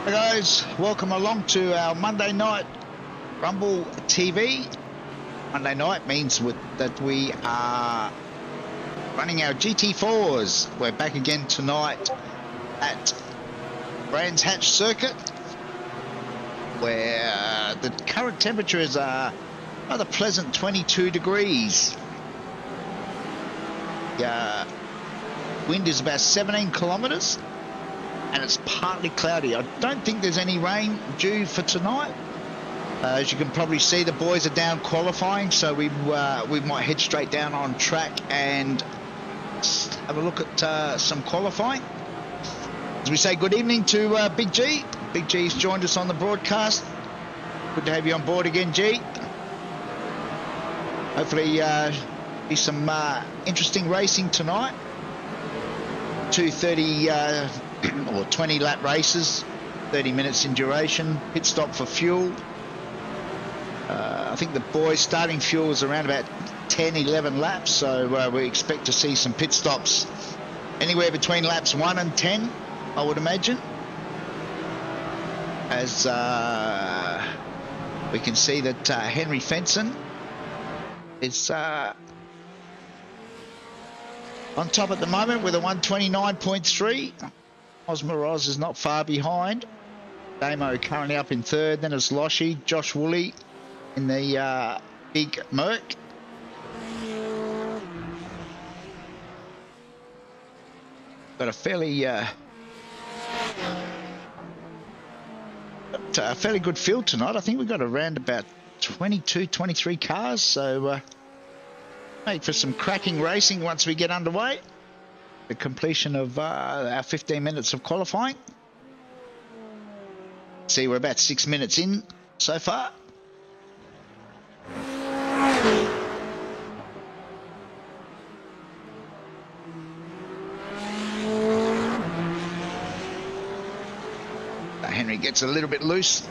Hey guys, welcome along to our Monday night Rumble TV. Monday night means that we are running our GT4s. We're back again tonight at Brands Hatch Circuit, where the current temperature is a rather pleasant 22 degrees. The wind is about 17 kilometers. And it's partly cloudy. I don't think there's any rain due for tonight. As you can probably see, the boys are down qualifying, so we might head straight down on track and have a look at some qualifying. As we say good evening to Big G. Big G's joined us on the broadcast. Good to have you on board again, G. Hopefully be some interesting racing tonight. 2:30 or 20 lap races, 30 minutes in duration, pit stop for fuel. I think the boys starting fuel is around about 10-11 laps, so we expect to see some pit stops anywhere between laps 1 and 10, I would imagine, as we can see that Henry Fenson is on top at the moment with a 129.3. Osmoroz is not far behind. Damo currently up in third. Then it's Loshi, Josh Woolley in the big Merc. Got a fairly good field tonight. I think we've got around about 22, 23 cars. So make for some cracking racing once we get underway. The completion of our 15 minutes of qualifying. See, we're about 6 minutes in so far. Henry gets a little bit loose.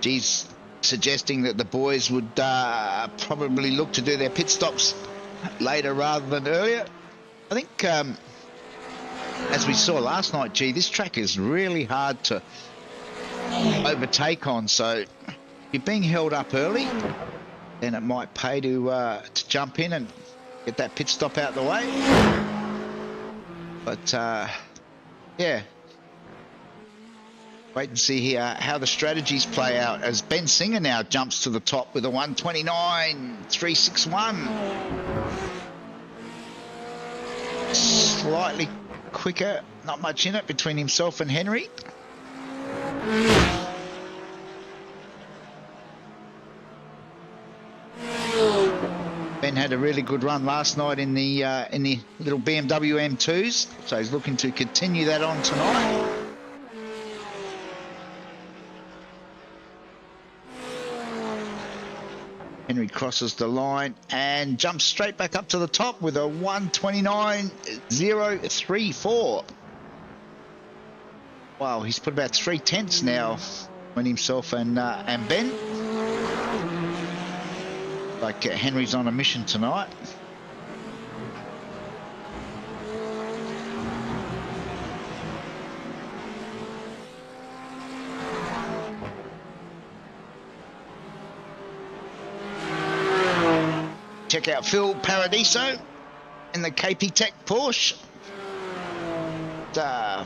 Geez, suggesting that the boys would probably look to do their pit stops later rather than earlier. I think, as we saw last night, this track is really hard to overtake on. So if you're being held up early, then it might pay to jump in and get that pit stop out the way. But yeah. Wait and see here how the strategies play out as Ben Singer now jumps to the top with a 129.361. Slightly quicker, not much in it between himself and Henry. Ben had a really good run last night in the little BMW M2s, so he's looking to continue that on tonight. Henry crosses the line and jumps straight back up to the top with a 129.034. Wow, he's put about 3 tenths now on himself and Ben. Like Henry's on a mission tonight. Check out Phil Paradiso in the KP Tech Porsche.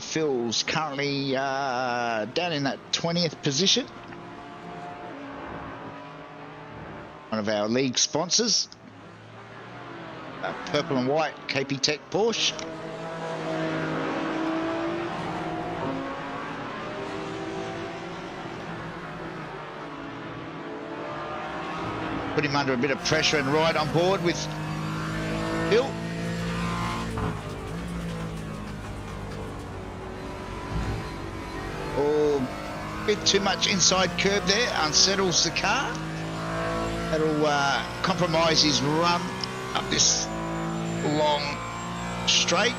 Phil's currently down in that 20th position. One of our league sponsors. Purple and white KP Tech Porsche. Put him under a bit of pressure and right on board with Phil. Oh, a bit too much inside curb there, unsettles the car. That'll compromise his run up this long straight.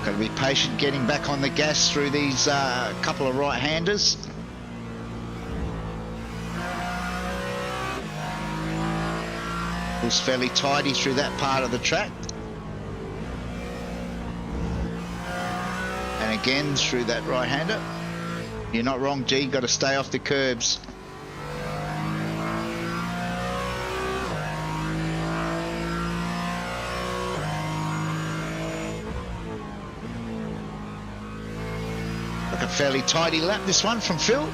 Got to be patient getting back on the gas through these couple of right-handers. Was fairly tidy through that part of the track. And again through that right-hander. You're not wrong, G. Got to stay off the curbs. Like a fairly tidy lap, this one from Phil.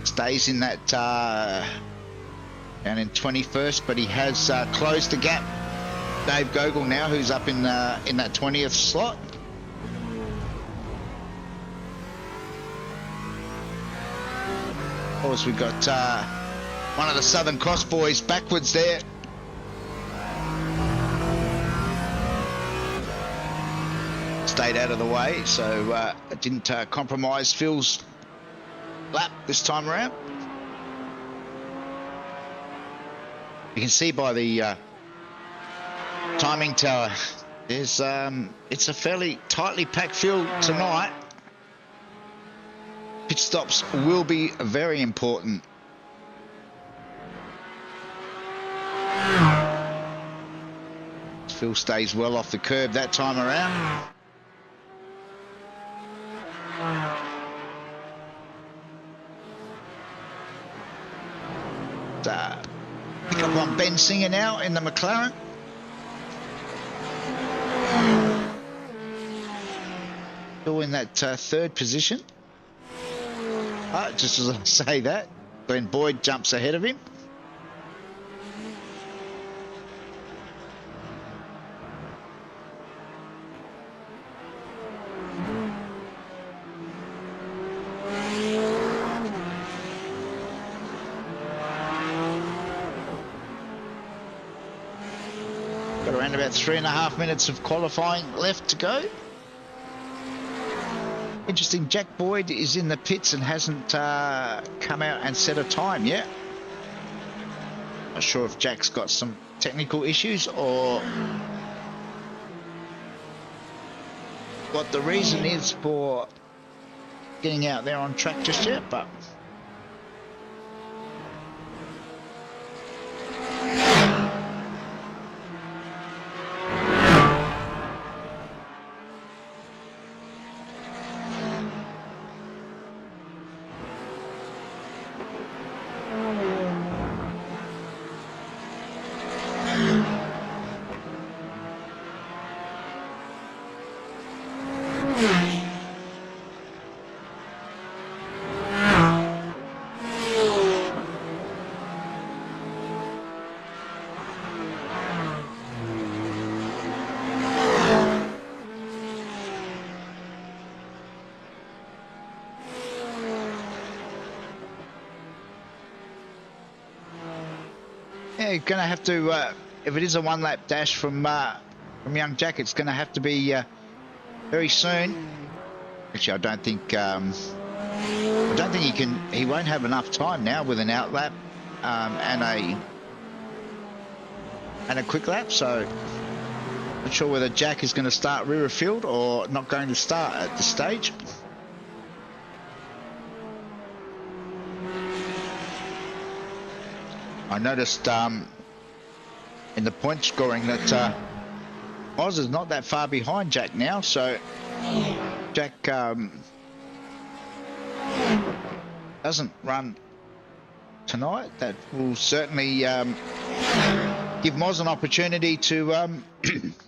Stays in that down in 21st, but he has closed the gap. Dave Gogol now, who's up in that 20th slot. Of course, we've got one of the Southern Cross boys backwards there. Stayed out of the way, so it didn't compromise Phil's lap this time around. You can see by the timing tower, there's it's a fairly tightly packed field tonight. Pit stops will be very important. Phil stays well off the curb that time around. Pick up on Ben Singer now in the McLaren. Still in that third position. Just as I say that, Glenn Boyd jumps ahead of him. Got around about 3.5 minutes of qualifying left to go. Interesting, Jack Boyd is in the pits and hasn't come out and set a time yet. Not sure if Jack's got some technical issues or what the reason is for getting out there on track just yet, but yeah, you're going to have to, if it is a one-lap dash from young Jack, it's going to have to be very soon. Actually, I don't think he can. He won't have enough time now with an out lap and a quick lap. So, not sure whether Jack is going to start rear of field or not going to start at this stage. I noticed in the point scoring that Oz is not that far behind Jack now, so Jack doesn't run tonight. That will certainly give Moz an opportunity to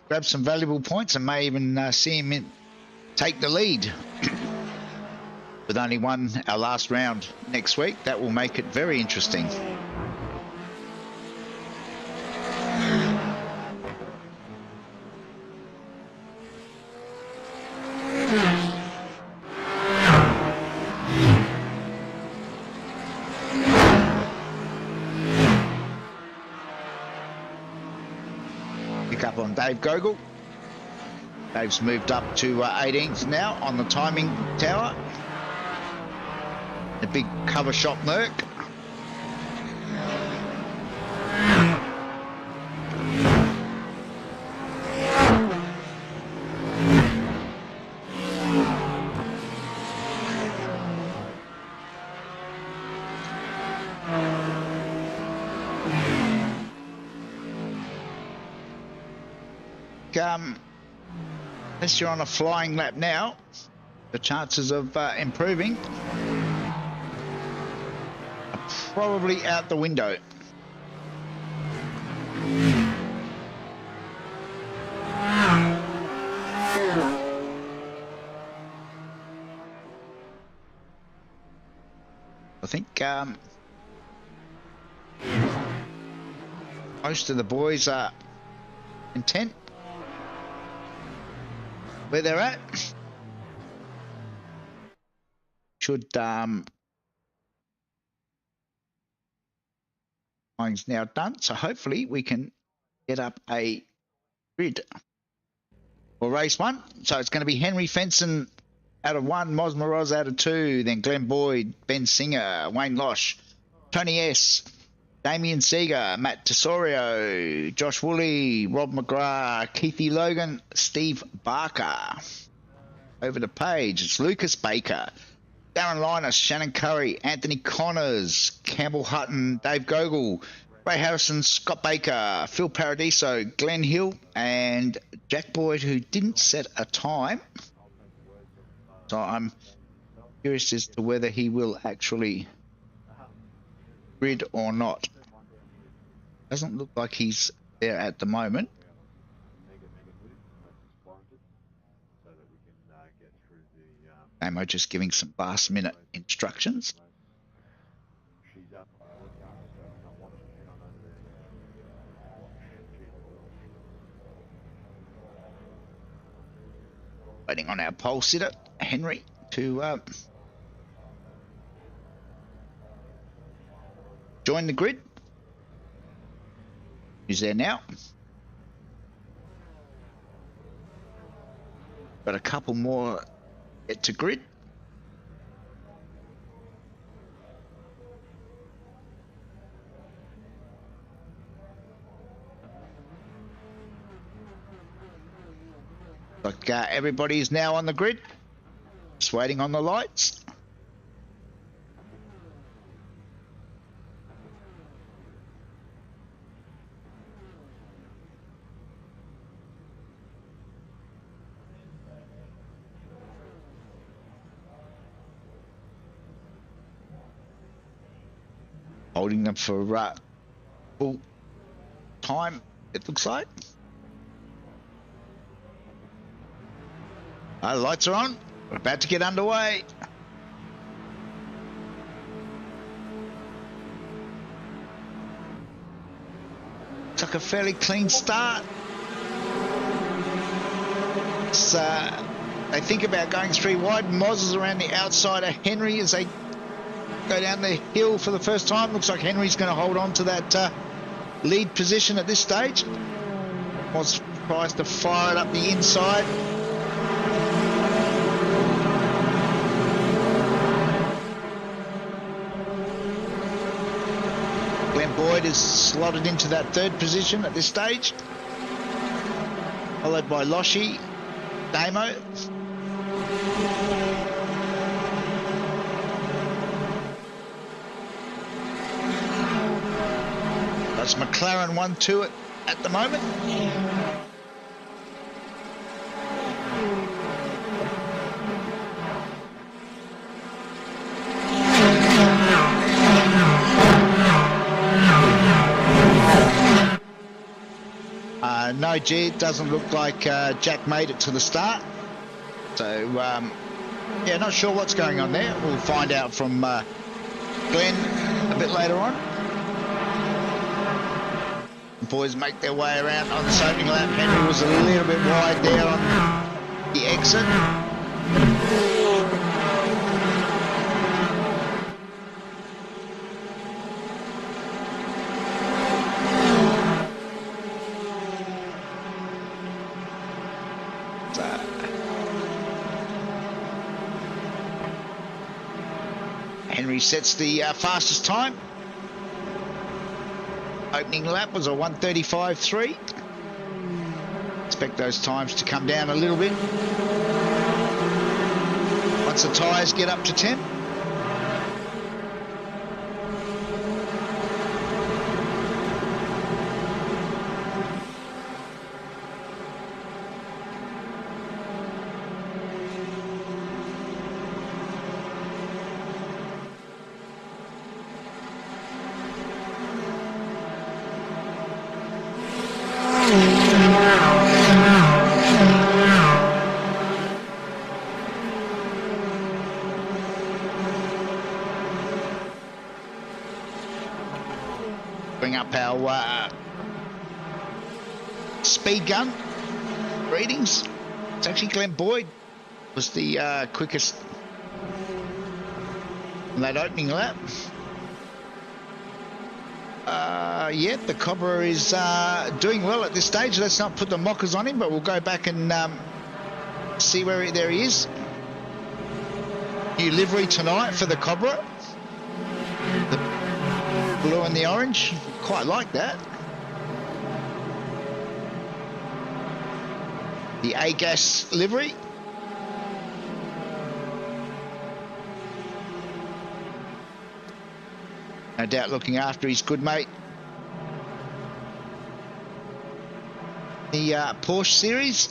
grab some valuable points and may even see him take the lead. With only our last round next week, that will make it very interesting. Up on Dave Gogol. Dave's moved up to 18th now on the timing tower. The big cover shop Merc. unless you're on a flying lap now, the chances of improving are probably out the window. I think most of the boys are content where they're at. Should mine's now done, so hopefully we can get up a grid for race one. So it's going to be Henry Fenson out of 1, Mosma Roz out of 2, then Glenn Boyd, Ben Singer, Wayne Losh, Tony S, Damien Seeger, Matt Tesorio, Josh Woolley, Rob McGrath, Keithy Logan, Steve Barker. Over the page, it's Lucas Baker, Darren Linus, Shannon Curry, Anthony Connors, Campbell Hutton, Dave Gogol, Ray Harrison, Scott Baker, Phil Paradiso, Glenn Hill, and Jack Boyd, who didn't set a time. So I'm curious as to whether he will actually grid or not. Doesn't look like he's there at the moment. Amo just giving some last minute instructions. Waiting on our pole sitter, Henry, to join the grid. He's there now. Got a couple more get to grid. Like everybody is now on the grid, just waiting on the lights. Holding them for full time, it looks like. Lights are on. We're about to get underway. It's like a fairly clean start. It's, they think about going 3 wide. Moz is around the outside of Henry as they go down the hill for the first time. Looks like Henry's going to hold on to that lead position at this stage. Moz tries to fire it up the inside. Glenn Boyd is slotted into that 3rd position at this stage, followed by Loshi, Damo. That's McLaren 1-2 at the moment. No, G, it doesn't look like Jack made it to the start. So, yeah, not sure what's going on there. We'll find out from Glenn a bit later on. The boys make their way around on this opening lap. Henry was a little bit wide there on the exit. Henry sets the fastest time. Opening lap was a 1:35.3. Expect those times to come down a little bit once the tyres get up to 10. bring up our speed gun readings. It's actually Glenn Boyd was the quickest in that opening lap. Yeah, the Cobra is doing well at this stage. Let's not put the mockers on him, but we'll go back and see where there he is. New livery tonight for the Cobra. The blue and the orange. Quite like that. The A-Gas livery. No doubt looking after his good mate. The Porsche series.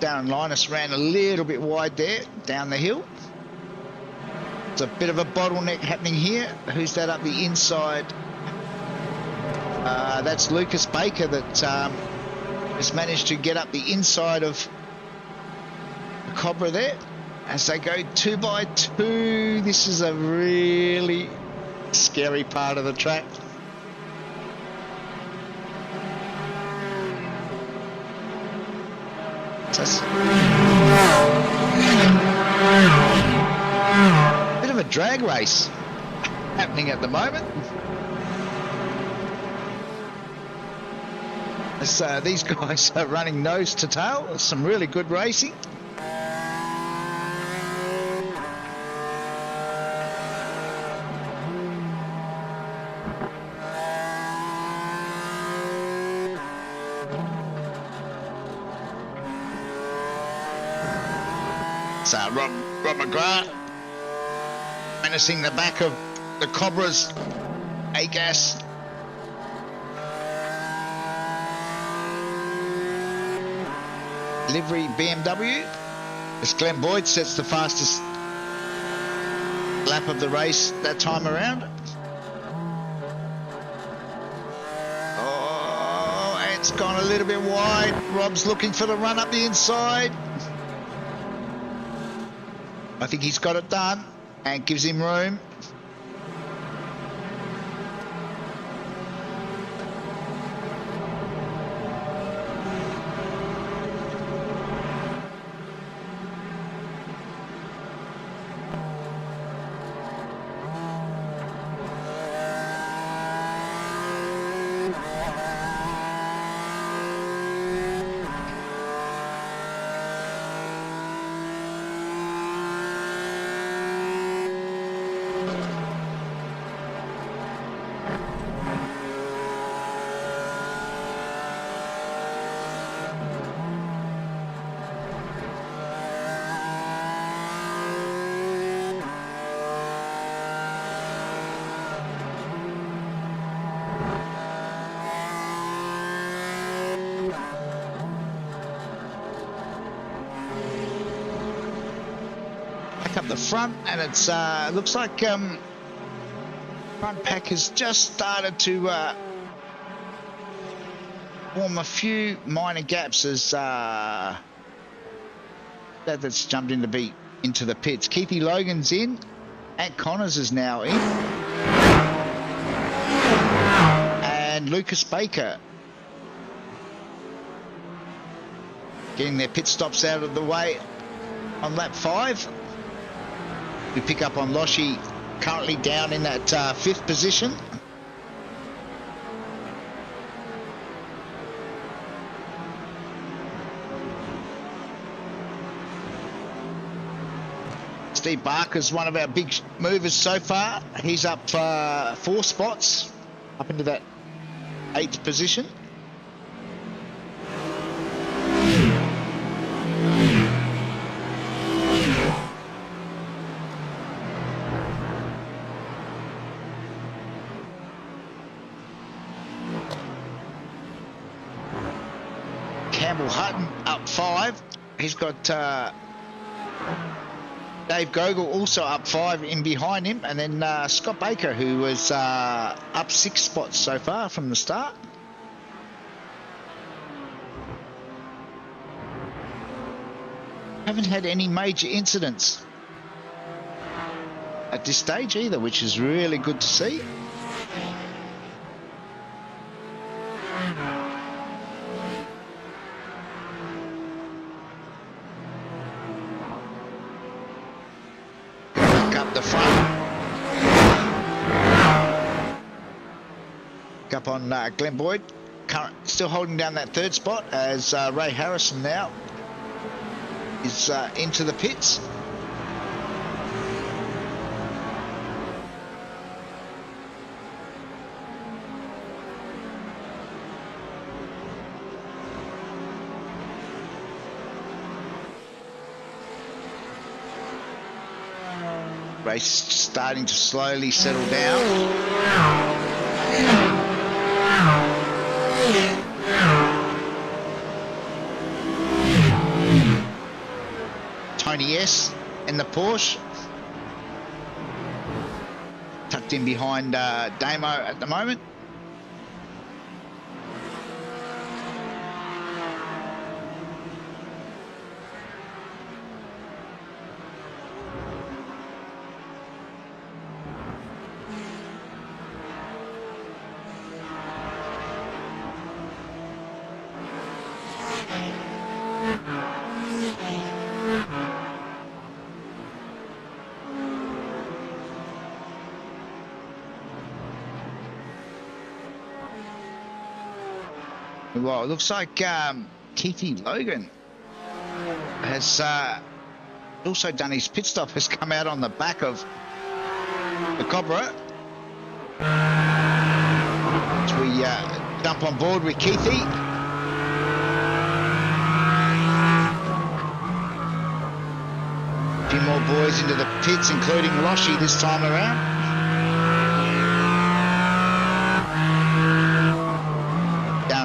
Darren Linus ran a little bit wide there down the hill. It's a bit of a bottleneck happening here. Who's that up the inside? That's Lucas Baker that has managed to get up the inside of the Cobra there. As they go 2 by 2, this is a really scary part of the track. Bit of a drag race happening at the moment. As these guys are running nose to tail, some really good racing. Rob McGrath menacing the back of the Cobra's A-Gas. Livery BMW. As Glenn Boyd sets the fastest lap of the race that time around. Oh, it's gone a little bit wide. Rob's looking for the run up the inside. I think he's got it done and gives him room. Up the front, and it's looks like front pack has just started to form a few minor gaps as that's jumped into the pits. Keithy Logan's in, Ant Connors is now in, and Lucas Baker getting their pit stops out of the way on lap 5. We pick up on Loshi, currently down in that 5th position. Steve Barker's one of our big movers so far. He's up 4 spots, up into that 8th position. Hutton up 5. He's got Dave Gogol also up 5 in behind him, and then Scott Baker, who was up 6 spots so far from the start. Haven't had any major incidents at this stage either, which is really good to see. Back up the front. Up on Glenn Boyd. Still holding down that third spot as Ray Harrison now is into the pits. Race starting to slowly settle down. Tony S in the Porsche, tucked in behind Damo at the moment. Well, it looks like Keithy Logan has also done his pit stop, has come out on the back of the Cobra. As we jump on board with Keithy. A few more boys into the pits, including Loshi this time around.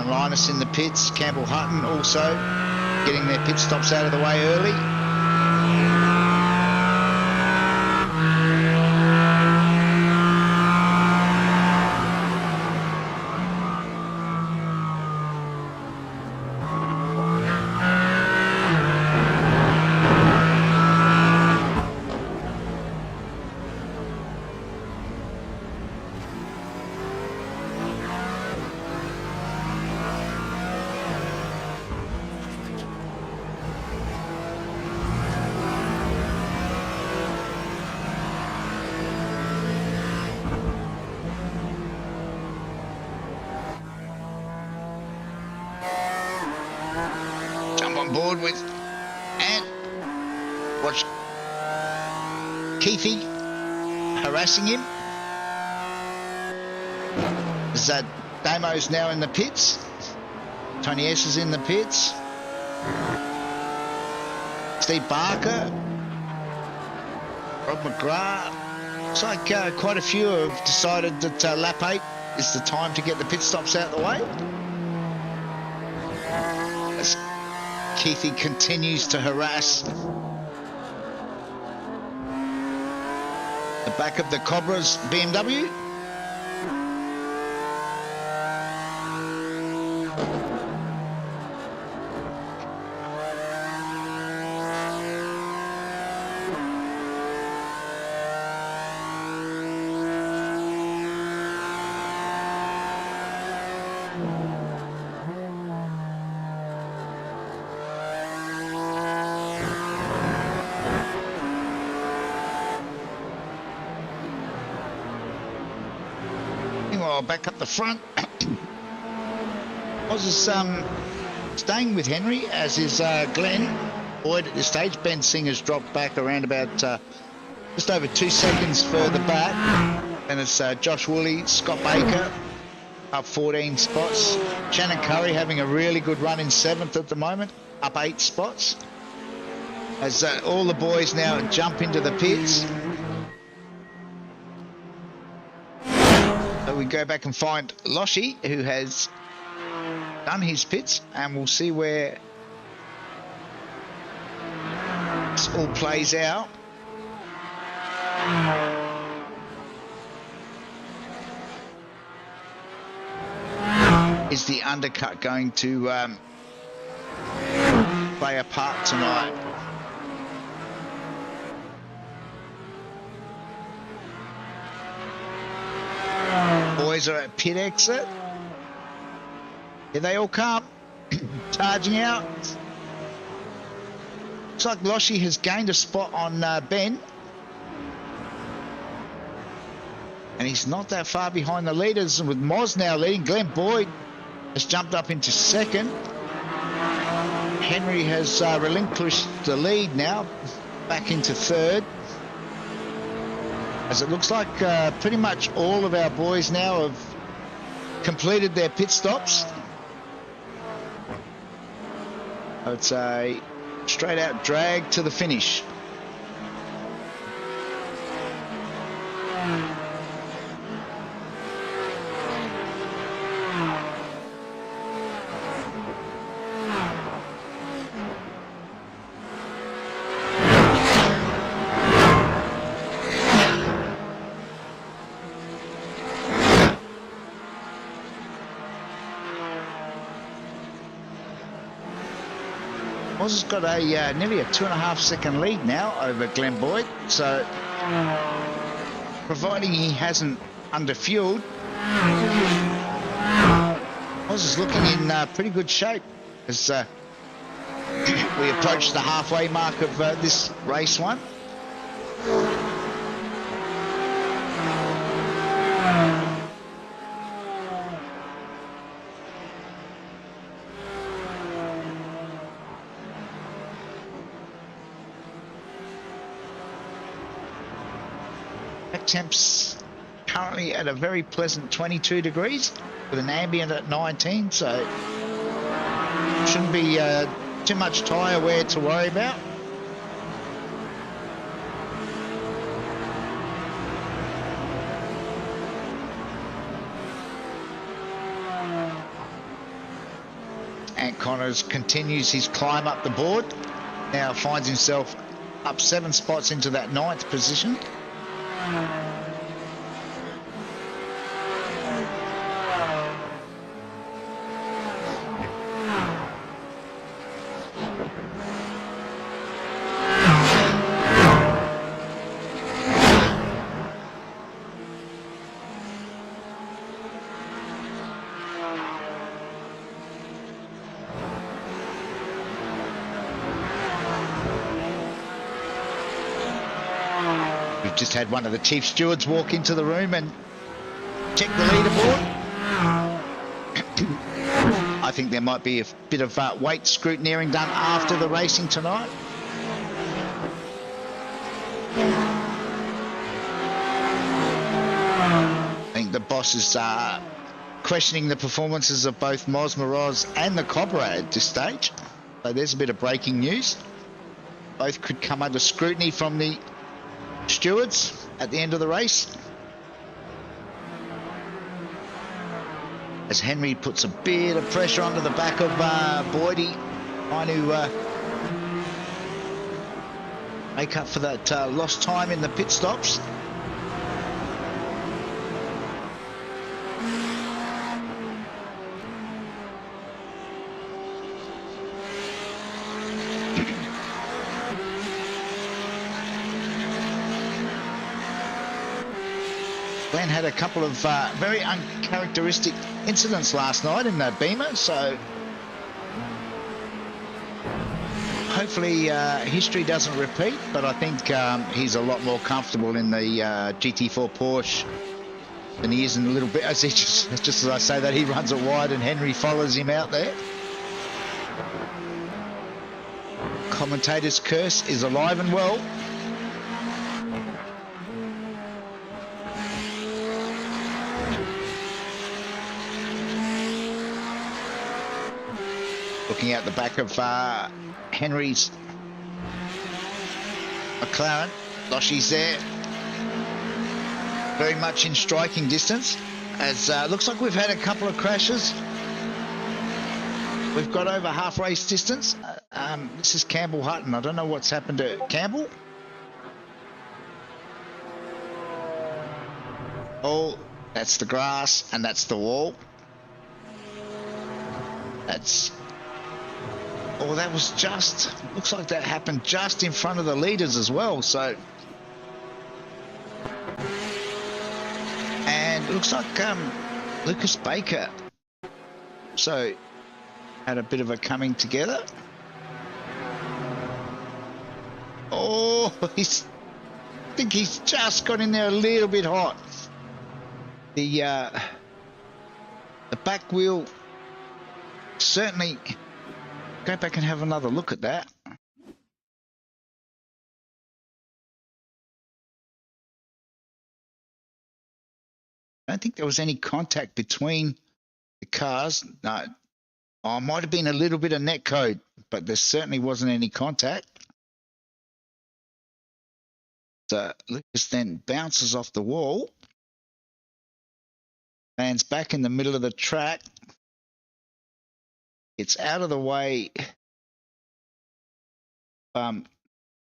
Linus in the pits, Campbell Hutton also getting their pit stops out of the way early. Board with and watch Keithy harassing him. Damo's now in the pits. Tony S is in the pits. Steve Barker, Rob McGrath. Looks like quite a few have decided that lap 8 is the time to get the pit stops out of the way. Keithy continues to harass the back of the Cobra's BMW. Back up the front. Oz is staying with Henry, as is Glenn Boyd at this stage. Ben Singer's dropped back around about just over 2 seconds further back. And it's Josh Woolley, Scott Baker up 14 spots. Shannon Curry having a really good run in 7th at the moment, up 8 spots. As all the boys now jump into the pits. We go back and find Loshi, who has done his pits, and we'll see where this all plays out. Is the undercut going to play a part tonight? boys are at pit exit. Here they all come, charging out. Looks like Loshi has gained a spot on Ben. And he's not that far behind the leaders, with Moz now leading. Glenn Boyd has jumped up into second. Henry has relinquished the lead now, back into third. As it looks like pretty much all of our boys now have completed their pit stops. It's a straight out drag to the finish. Has got a nearly a 2.5 second lead now over Glenn Boyd, so providing he hasn't underfueled, Oz is looking in pretty good shape as we approach the halfway mark of this race one. Temps currently at a very pleasant 22 degrees with an ambient at 19, so shouldn't be too much tyre wear to worry about. Ant Connors continues his climb up the board, now finds himself up 7 spots into that 9th position. Just had one of the chief stewards walk into the room and check the leaderboard. I think there might be a bit of weight scrutineering done after the racing tonight. I think the boss is questioning the performances of both Moz Moroz and the Cobra at this stage. So there's a bit of breaking news. Both could come under scrutiny from the stewards at the end of the race, as Henry puts a bit of pressure under the back of Boydie, trying to make up for that lost time in the pit stops. Glenn had a couple of very uncharacteristic incidents last night in the Beamer, so hopefully history doesn't repeat, but I think he's a lot more comfortable in the GT4 Porsche than he is in a little bit. As just as I say that, he runs it wide and Henry follows him out there. Commentator's curse is alive and well. Looking out the back of Henry's McLaren, Loshi's there, very much in striking distance. As looks like we've had a couple of crashes. We've got over half race distance. This is Campbell Hutton. I don't know what's happened to Campbell. Oh, that's the grass and that's the wall. That's... Oh, that was just... Looks like that happened just in front of the leaders as well, so... And it looks like Lucas Baker. So had a bit of a coming together. Oh, I think he's just got in there a little bit hot. The back wheel, certainly. Go back and have another look at that. I don't think there was any contact between the cars. No, oh, might have been a little bit of net code, but there certainly wasn't any contact. So Lucas then bounces off the wall, lands back in the middle of the track. It's out of the way.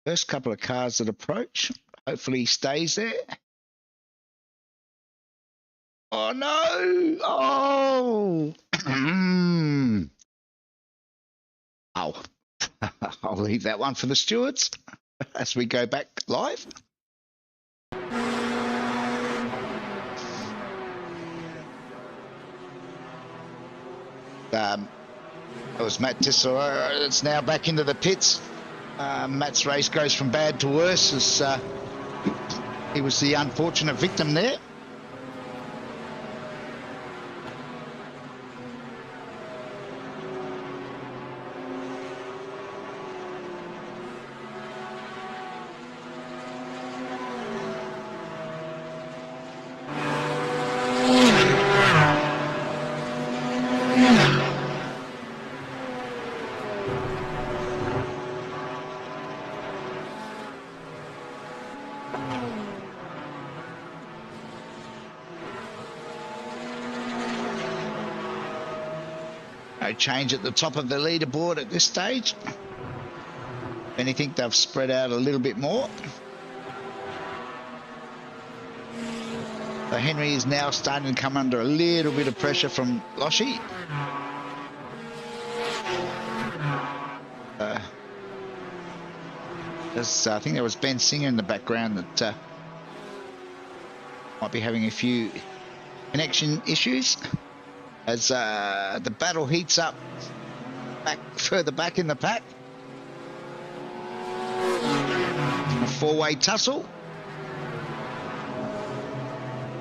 First couple of cars that approach. Hopefully he stays there. Oh no! Oh! Oh, I'll leave that one for the stewards as we go back live. That was Matt Tissot. It's now back into the pits. Matt's race goes from bad to worse as he was the unfortunate victim there. No change at the top of the leaderboard at this stage. If anything, they've spread out a little bit more. So Henry is now starting to come under a little bit of pressure from Loshi. I think there was Ben Singer in the background that might be having a few connection issues as the battle heats up further back in the pack. A four-way tussle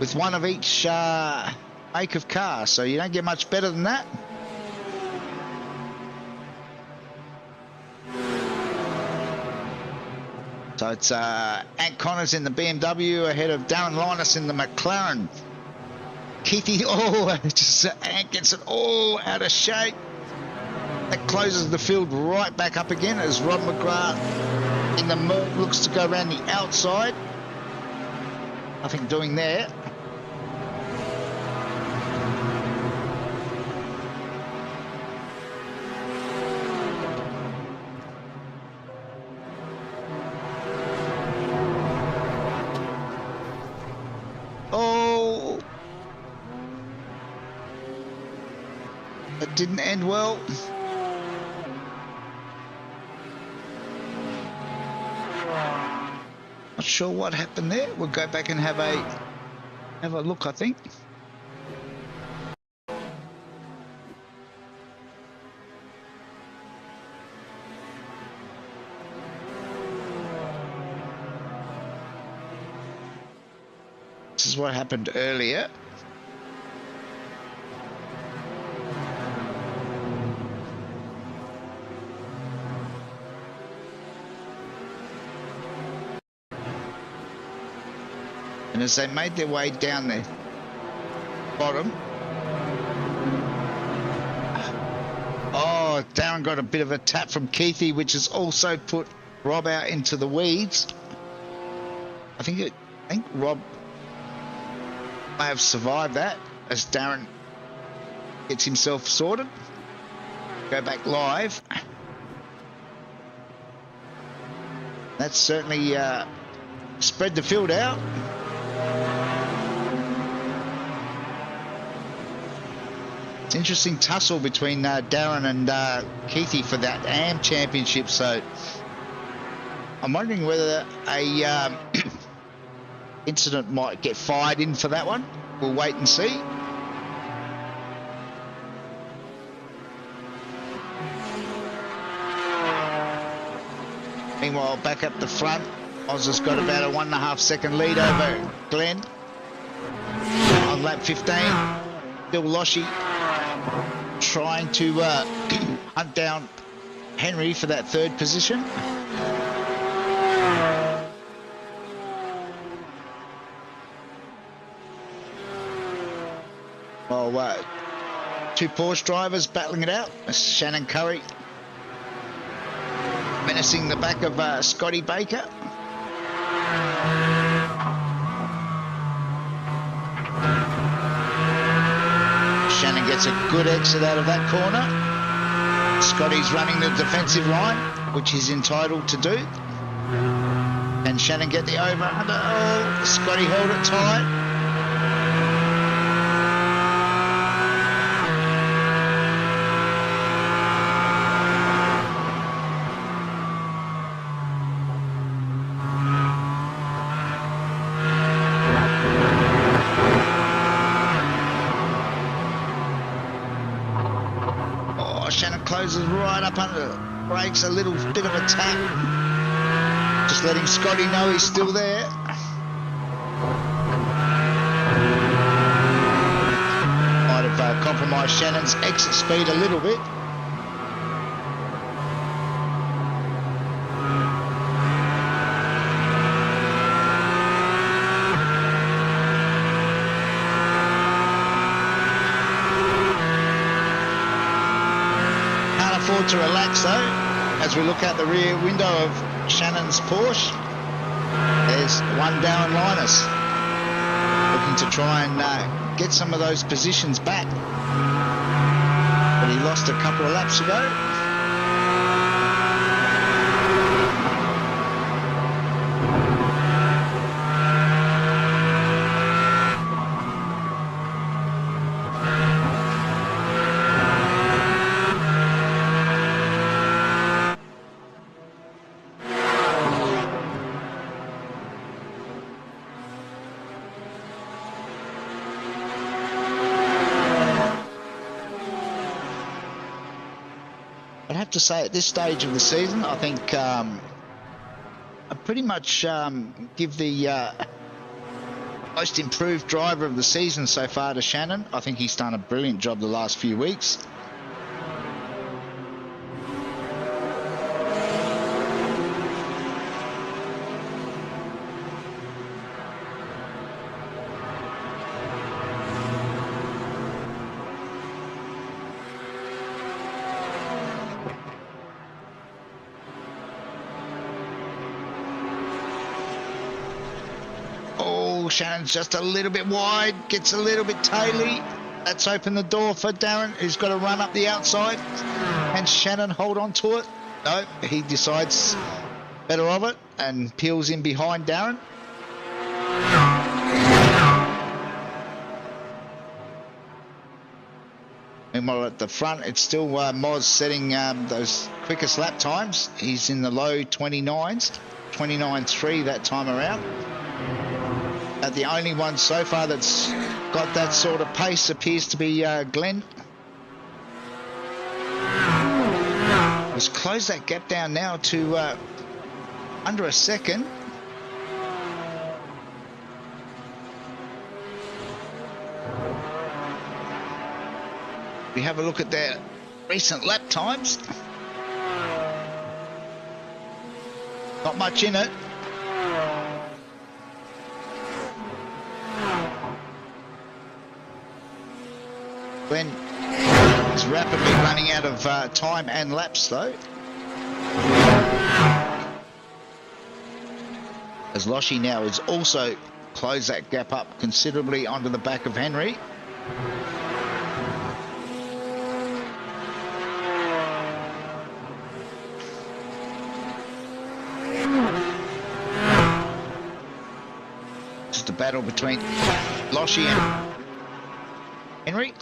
with one of each make of car, so you don't get much better than that. So it's Ant Connors in the BMW ahead of Darren Linus in the McLaren. Keithy, just Ant gets it all out of shape. That closes the field right back up again as Rob McGrath in the Merc looks to go around the outside. Nothing doing there. Didn't end well. Not sure what happened there. We'll go back and have a look, I think. This is what happened earlier. And as they made their way down the bottom, Darren got a bit of a tap from Keithy, which has also put Rob out into the weeds. I think Rob may have survived that as Darren gets himself sorted. Go back live. That's certainly spread the field out. It's an interesting tussle between Darren and Keithy for that AM championship. So I'm wondering whether a incident might get fired in for that one. We'll wait and see. Meanwhile, back up the front, Oz has got about a 1.5 second lead over Glenn on lap 15. Bill Loshi trying to hunt down Henry for that third position. Well, two Porsche drivers battling it out. Shannon Curry menacing the back of Scotty Baker. Shannon gets a good exit out of that corner. Scotty's running the defensive line, which he's entitled to do. And Shannon get the over under. Oh, Scotty held it tight. Closes right up under the brakes, a little bit of a tap. Just letting Scotty know he's still there. Might have compromised Shannon's exit speed a little bit. To relax though, as we look out the rear window of Shannon's Porsche. There's one Darren Linus looking to try and get some of those positions back, but he lost a couple of laps ago. To say at this stage of the season, I think I pretty much give the most improved driver of the season so far to Shannon. I think he's done a brilliant job the last few weeks. Shannon's just a little bit wide, gets a little bit taily. That's opened the door for Darren, who's got to run up the outside. And Shannon hold on to it. No, he decides better of it and peels in behind Darren. Meanwhile at the front, it's still Moz setting those quickest lap times. He's in the low 29s, 29.3 that time around. The only one so far that's got that sort of pace appears to be Glenn. Let's close that gap down now to under a second. We have a look at their recent lap times. Not much in it. Glenn is rapidly running out of time and laps though. As Loshi now is also closed that gap up considerably onto the back of Henry. Just a battle between Loshi and Henry.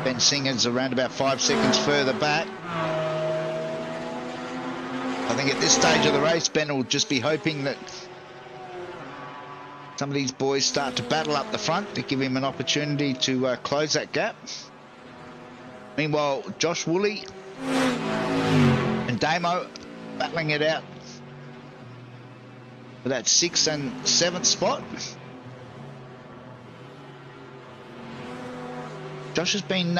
Ben Singer's around about 5 seconds further back. I think at this stage of the race, Ben will just be hoping that some of these boys start to battle up the front to give him an opportunity to close that gap. Meanwhile, Josh Woolley and Damo battling it out for that 6th and 7th spot. Josh has been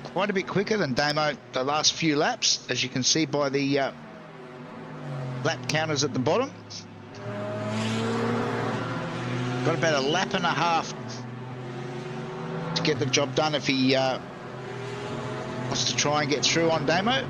quite a bit quicker than Damo the last few laps, as you can see by the lap counters at the bottom. Got about a lap and a half to get the job done if he wants to try and get through on Damo.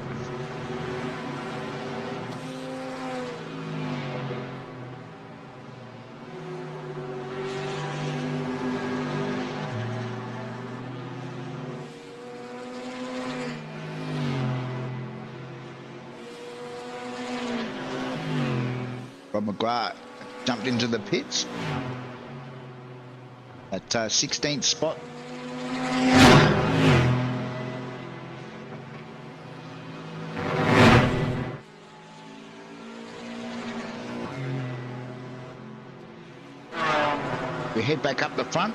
Rob McGrath jumped into the pits at 16th spot. We head back up the front.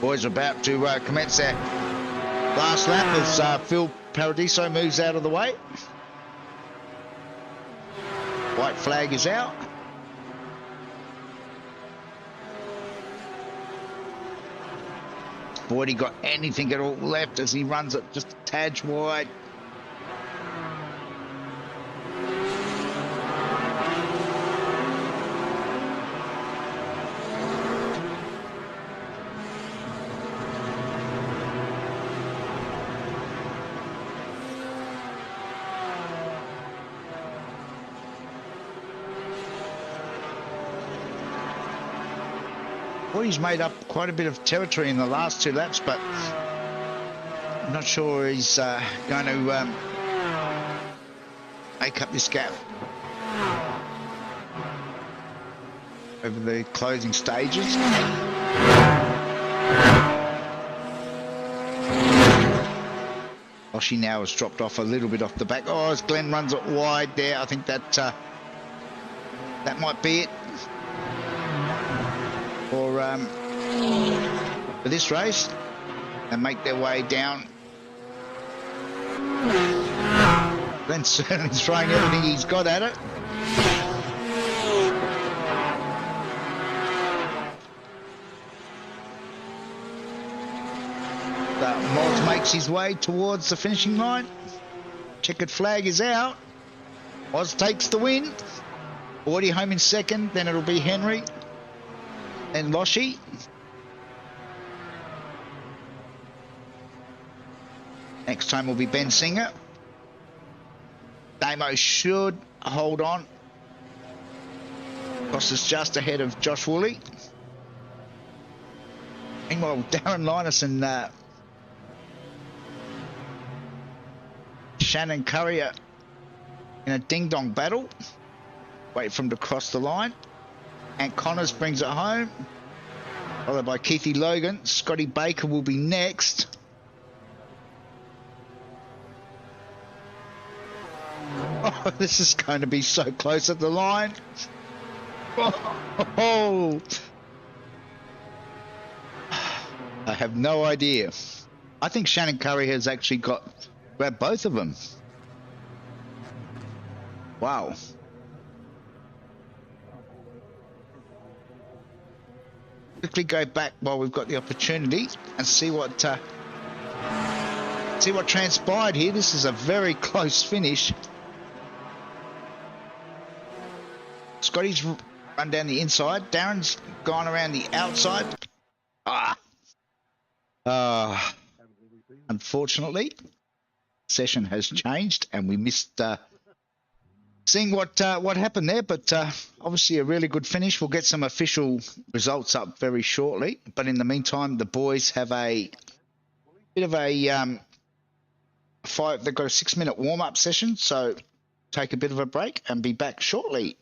Boys are about to commence their last lap as Phil Paradiso moves out of the way. White flag is out. Boyd, he got anything at all left as he runs it just a tad wide. He's made up quite a bit of territory in the last 2 laps, but I'm not sure he's going to make up this gap over the closing stages. Oshie now has dropped off a little bit off the back. Oh, as Glenn runs it wide there, I think that that might be it for this race, and make their way down. Glenn certainly throwing everything he's got at it. Moz makes his way towards the finishing line. Checkered flag is out. Oz takes the win. Audie home in second, then it'll be Henry and Loshi. Next time will be Ben Singer. Damo should hold on. Costa's just ahead of Josh Woolley. Meanwhile, Darren Linus and Shannon Curry are in a ding-dong battle. Wait for him to cross the line. And Connors brings it home, followed by Keithy Logan. Scotty Baker will be next. Oh, this is going to be so close at the line. Oh, I have no idea. I think Shannon Curry has actually grabbed both of them. Wow. Quickly go back while we've got the opportunity and see what transpired here. This is a very close finish. Scotty's run down the inside. Darren's gone around the outside. Unfortunately, session has changed and we missed seeing what happened there, but obviously a really good finish. We'll get some official results up very shortly, but in the meantime, the boys have a bit of a they've got a 6-minute warm-up session, so take a bit of a break and be back shortly.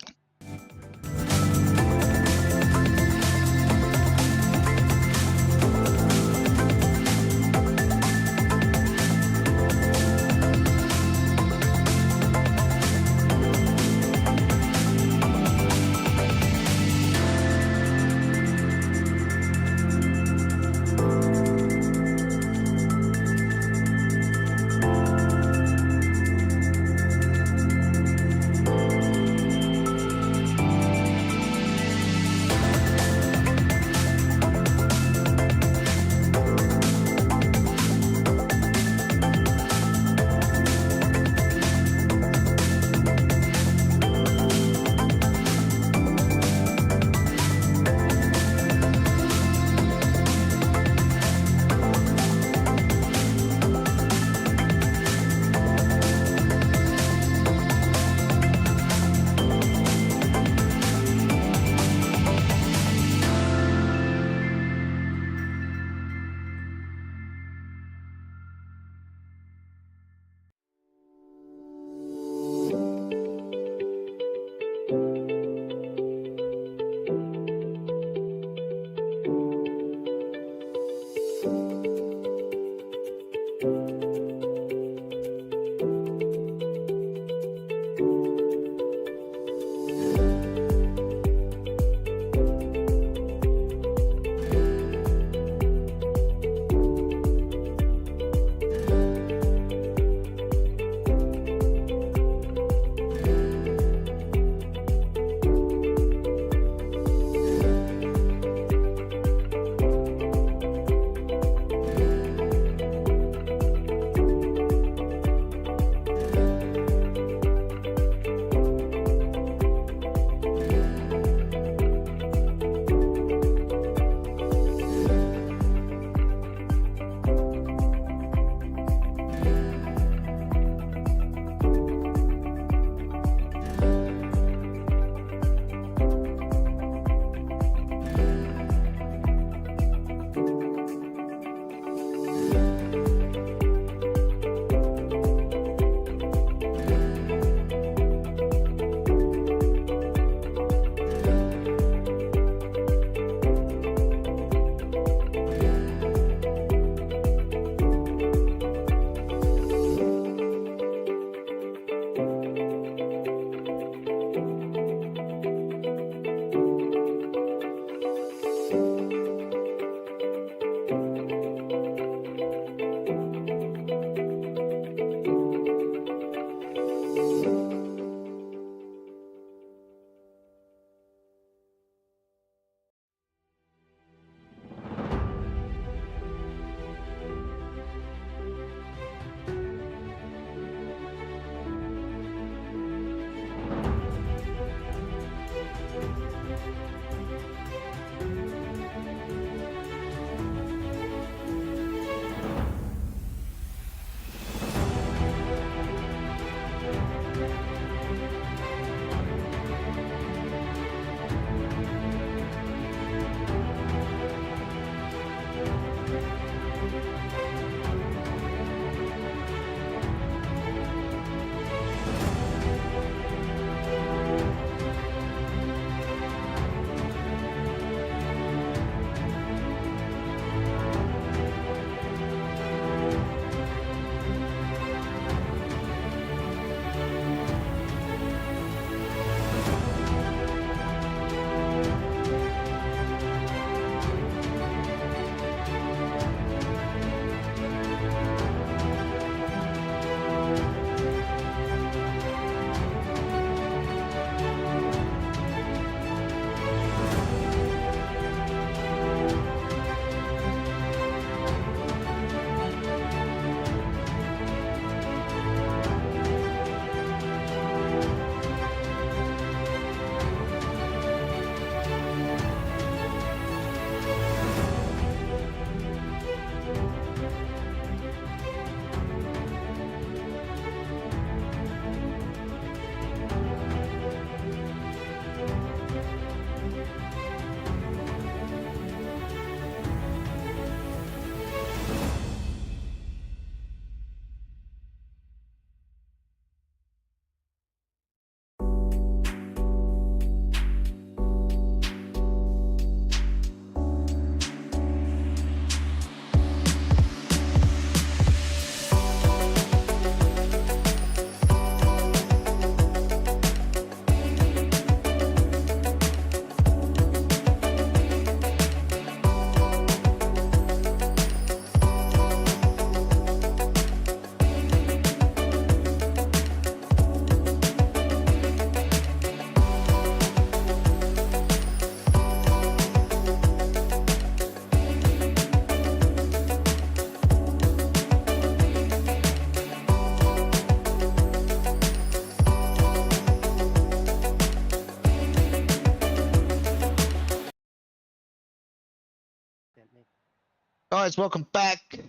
Guys, welcome back. As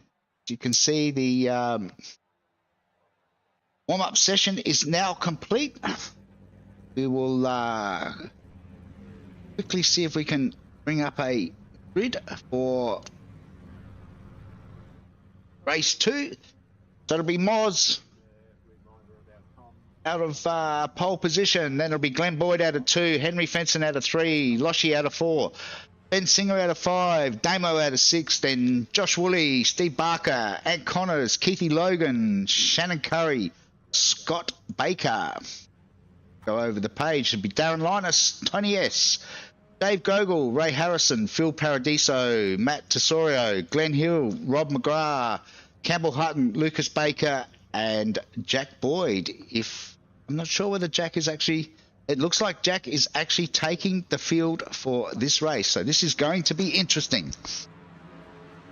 you can see, the warm-up session is now complete. We will quickly see if we can bring up a grid for race 2. So it'll be Moz out of pole position. Then it'll be Glenn Boyd out of 2, Henry Fenson out of 3, Loshi out of 4, Ben Singer out of 5, Damo out of 6, then Josh Woolley, Steve Barker, Ant Connors, Keithy Logan, Shannon Curry, Scott Baker. Go over the page. It'll be Darren Linus, Tony S., Dave Gogol, Ray Harrison, Phil Paradiso, Matt Tesorio, Glenn Hill, Rob McGrath, Campbell Hutton, Lucas Baker, and Jack Boyd. I'm not sure whether Jack is actually... It looks like Jack is actually taking the field for this race. So this is going to be interesting.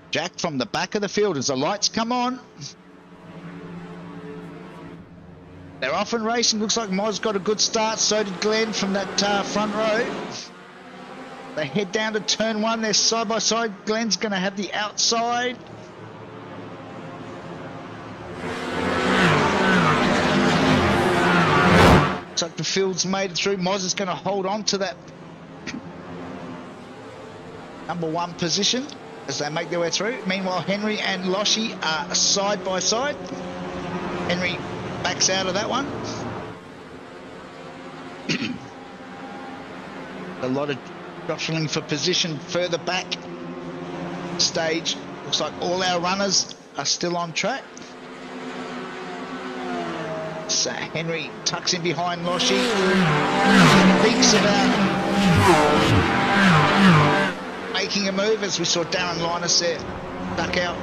Jack from the back of the field as the lights come on. They're off and racing. Looks like Moz got a good start. So did Glenn from that front row. They head down to turn 1. They're side by side. Glenn's going to have the outside. Looks like the field's made it through. Moz is going to hold on to that number 1 position as they make their way through. Meanwhile, Henry and Loshi are side by side. Henry backs out of that one. A lot of jostling for position further back. Stage looks like all our runners are still on track. So Henry tucks in behind Loshi. Thinks about making a move as we saw Darren Linus there duck out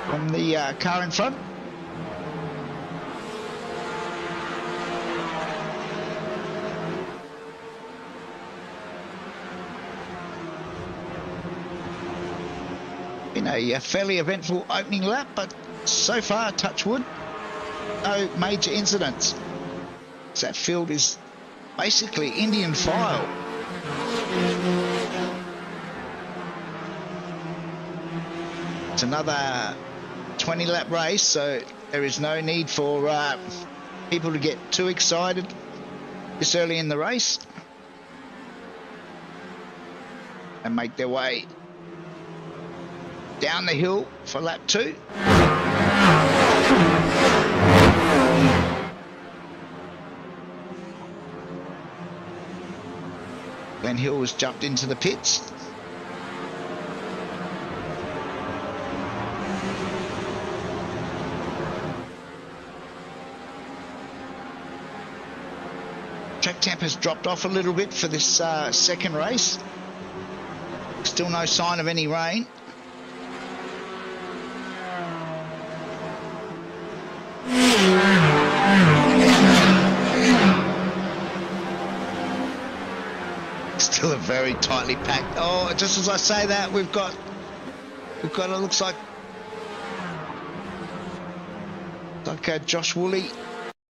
from the car in front. Been a fairly eventful opening lap, but so far, touch wood, no major incidents. So that field is basically Indian file. It's another 20-lap race, so there is no need for people to get too excited this early in the race and make their way down the hill for lap 2. Glenn Hill has jumped into the pits. Track temp has dropped off a little bit for this second race. Still no sign of any rain. Still a very tightly packed. Oh, just as I say that, we've got it looks like Josh Woolley.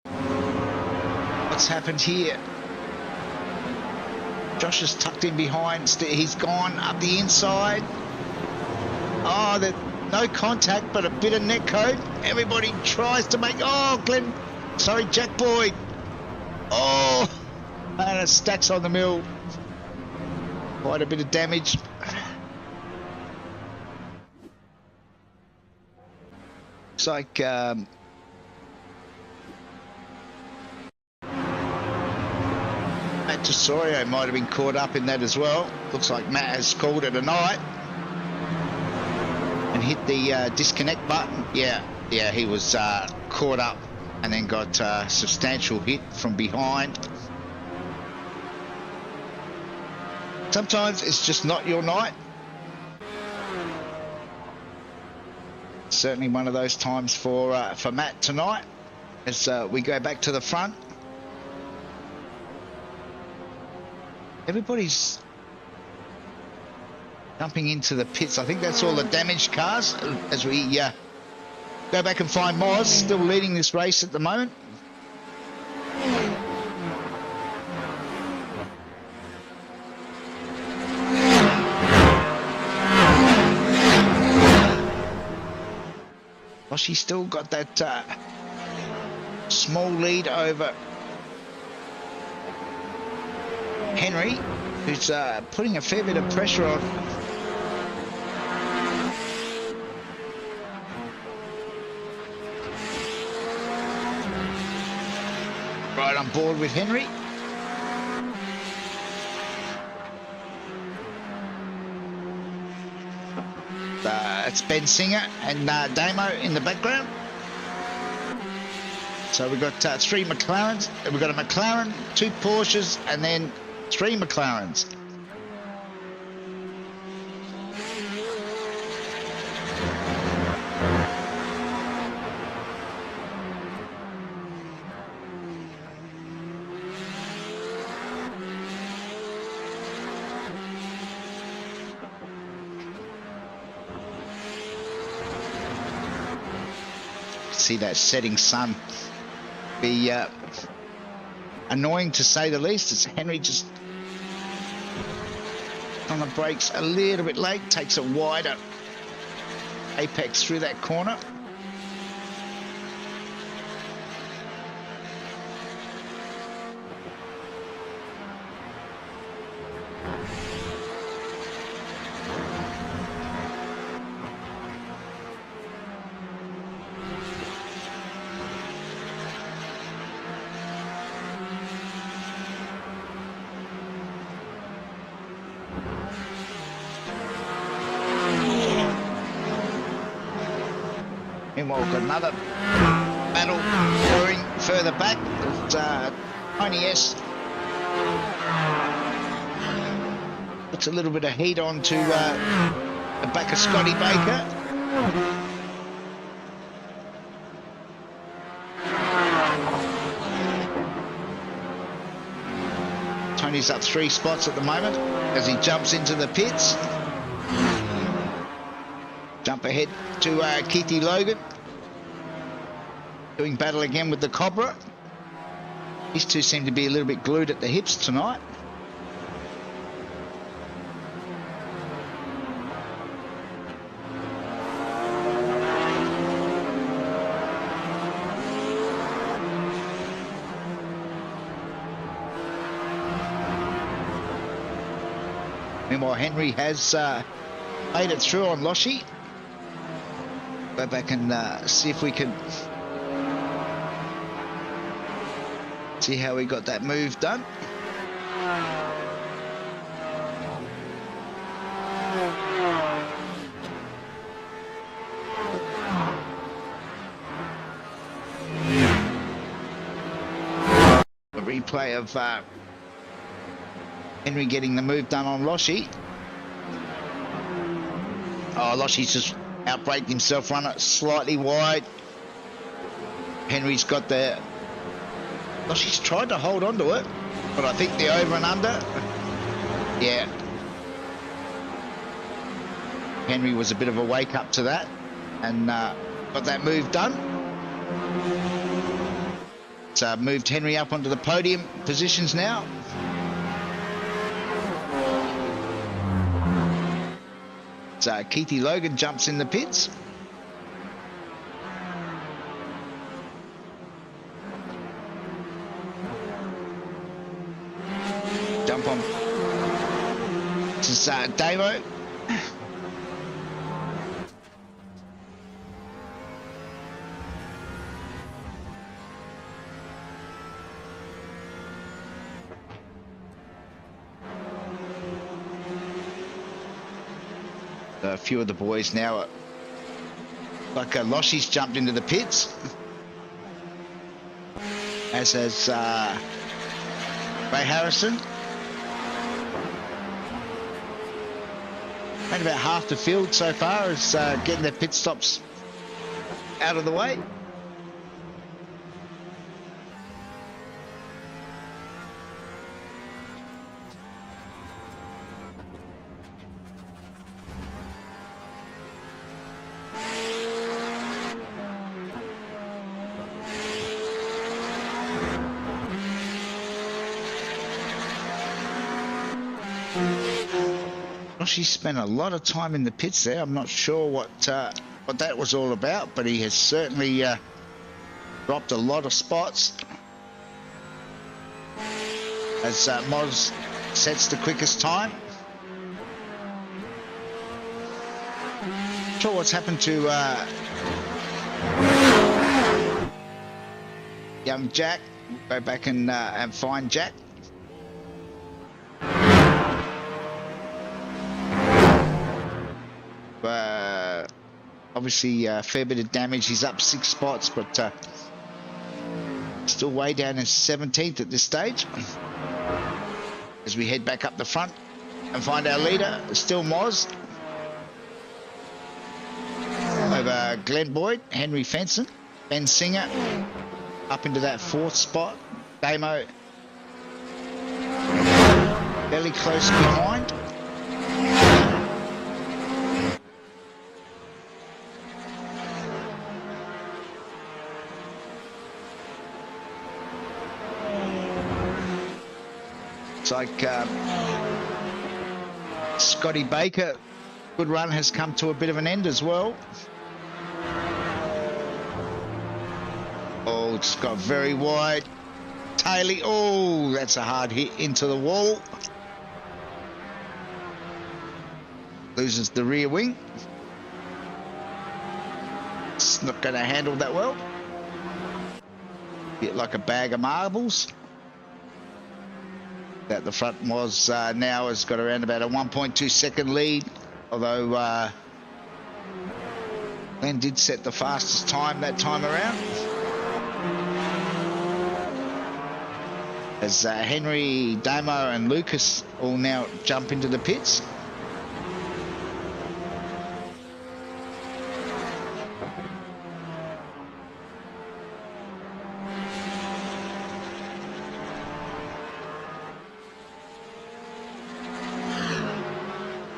What's happened here? Josh is tucked in behind. He's gone up the inside. Oh, no contact, but a bit of net code. Everybody tries to make... Oh, Jack Boyd. Oh, and it stacks on the mill. Quite a bit of damage. Looks like Matt Tesorio might have been caught up in that as well. Looks like Matt has called it a night and hit the disconnect button. Yeah, he was caught up and then got a substantial hit from behind. Sometimes it's just not your night. Certainly one of those times for Matt tonight as we go back to the front. Everybody's jumping into the pits. I think that's all the damaged cars as we go back and find Moz still leading this race at the moment. Well, she's still got that small lead over Henry, who's putting a fair bit of pressure on. Right on board with Henry. It's Ben Singer and Damo in the background. So we've got 3 McLarens. We've got a McLaren, 2 Porsches, and then 3 McLarens. See that setting sun be annoying to say the least. It's Henry just on the brakes a little bit late, takes a wider apex through that corner. Meanwhile, we've got another battle brewing further back. Tony S puts a little bit of heat onto the back of Scotty Baker. Tony's up 3 spots at the moment as he jumps into the pits. Jump ahead to Keithy Logan, doing battle again with the Cobra. These two seem to be a little bit glued at the hips tonight. Meanwhile, Henry has made it through on Loshi. Go back and see if we can see how we got that move done. A replay of Henry getting the move done on Loshi. Oh, Loshi's just outbraked himself, run it slightly wide. Henry's got the... Loshi's tried to hold on to it, but I think the over and under... Yeah. Henry was a bit of a wake up to that and got that move done. It's moved Henry up onto the podium positions now. Keithy Logan jumps in the pits. Jump on. This is Davo. A few of the boys now, like Loshi's jumped into the pits, as has Ray Harrison. Made about half the field so far as getting their pit stops out of the way. Well, she spent a lot of time in the pits there. I'm not sure what what that was all about, but he has certainly dropped a lot of spots as Moz sets the quickest time. Not sure what's happened to young Jack. We'll go back and find Jack. Obviously a fair bit of damage. He's up 6 spots, but still way down in 17th at this stage. As we head back up the front and find our leader, still Moz. Over Glenn Boyd, Henry Fenson, Ben Singer up into that 4th spot. Damo fairly close behind. It's like Scotty Baker, good run has come to a bit of an end as well. Oh, it's got very wide. Taylor, oh, that's a hard hit into the wall. Loses the rear wing. It's not going to handle that well. Bit like a bag of marbles. That the front was now has got around about a 1.2 second lead, although Glenn did set the fastest time that time around. As Henry, Damo and Lucas all now jump into the pits.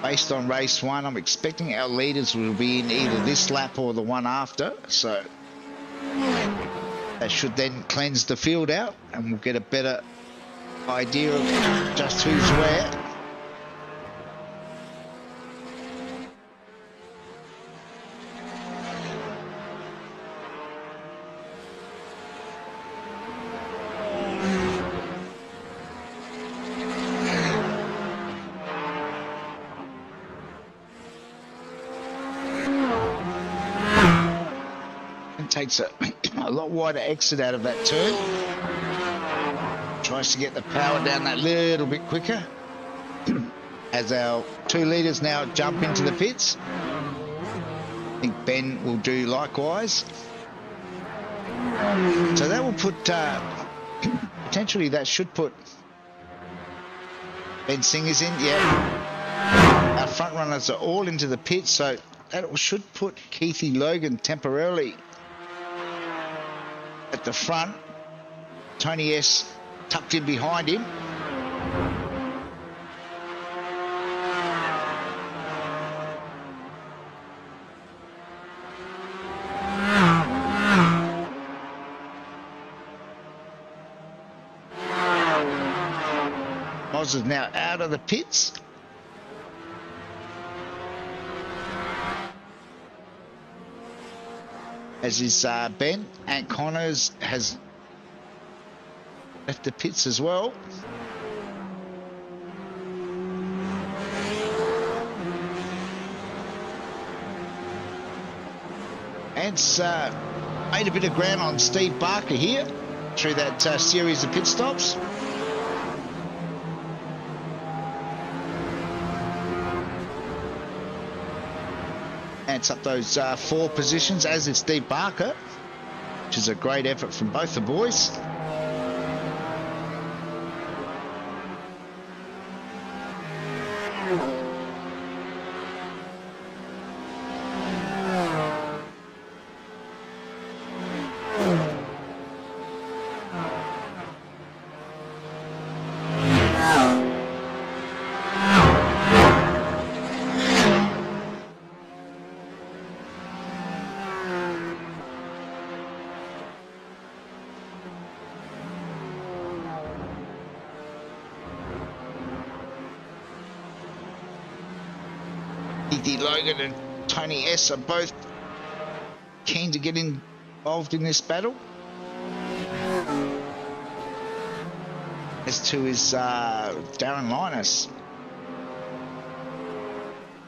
Based on race 1, I'm expecting our leaders will be in either this lap or the one after, so that should then cleanse the field out and we'll get a better idea of just who's where. Takes a lot wider exit out of that turn. Tries to get the power down that little bit quicker. As our 2 leaders now jump into the pits. I think Ben will do likewise. So that will put, potentially that should put Ben Singer's in, yeah. Our front runners are all into the pits, so that should put Keithy Logan temporarily at the front. Tony S tucked in behind him. Moz is now out of the pits. As is Ben. Ant Connors has left the pits as well. Ant's made a bit of ground on Steve Barker here through that series of pit stops. Ant's up those 4 positions, as is Steve Barker, which is a great effort from both the boys. Logan and Tony S are both keen to get involved in this battle. As to his Darren Linus.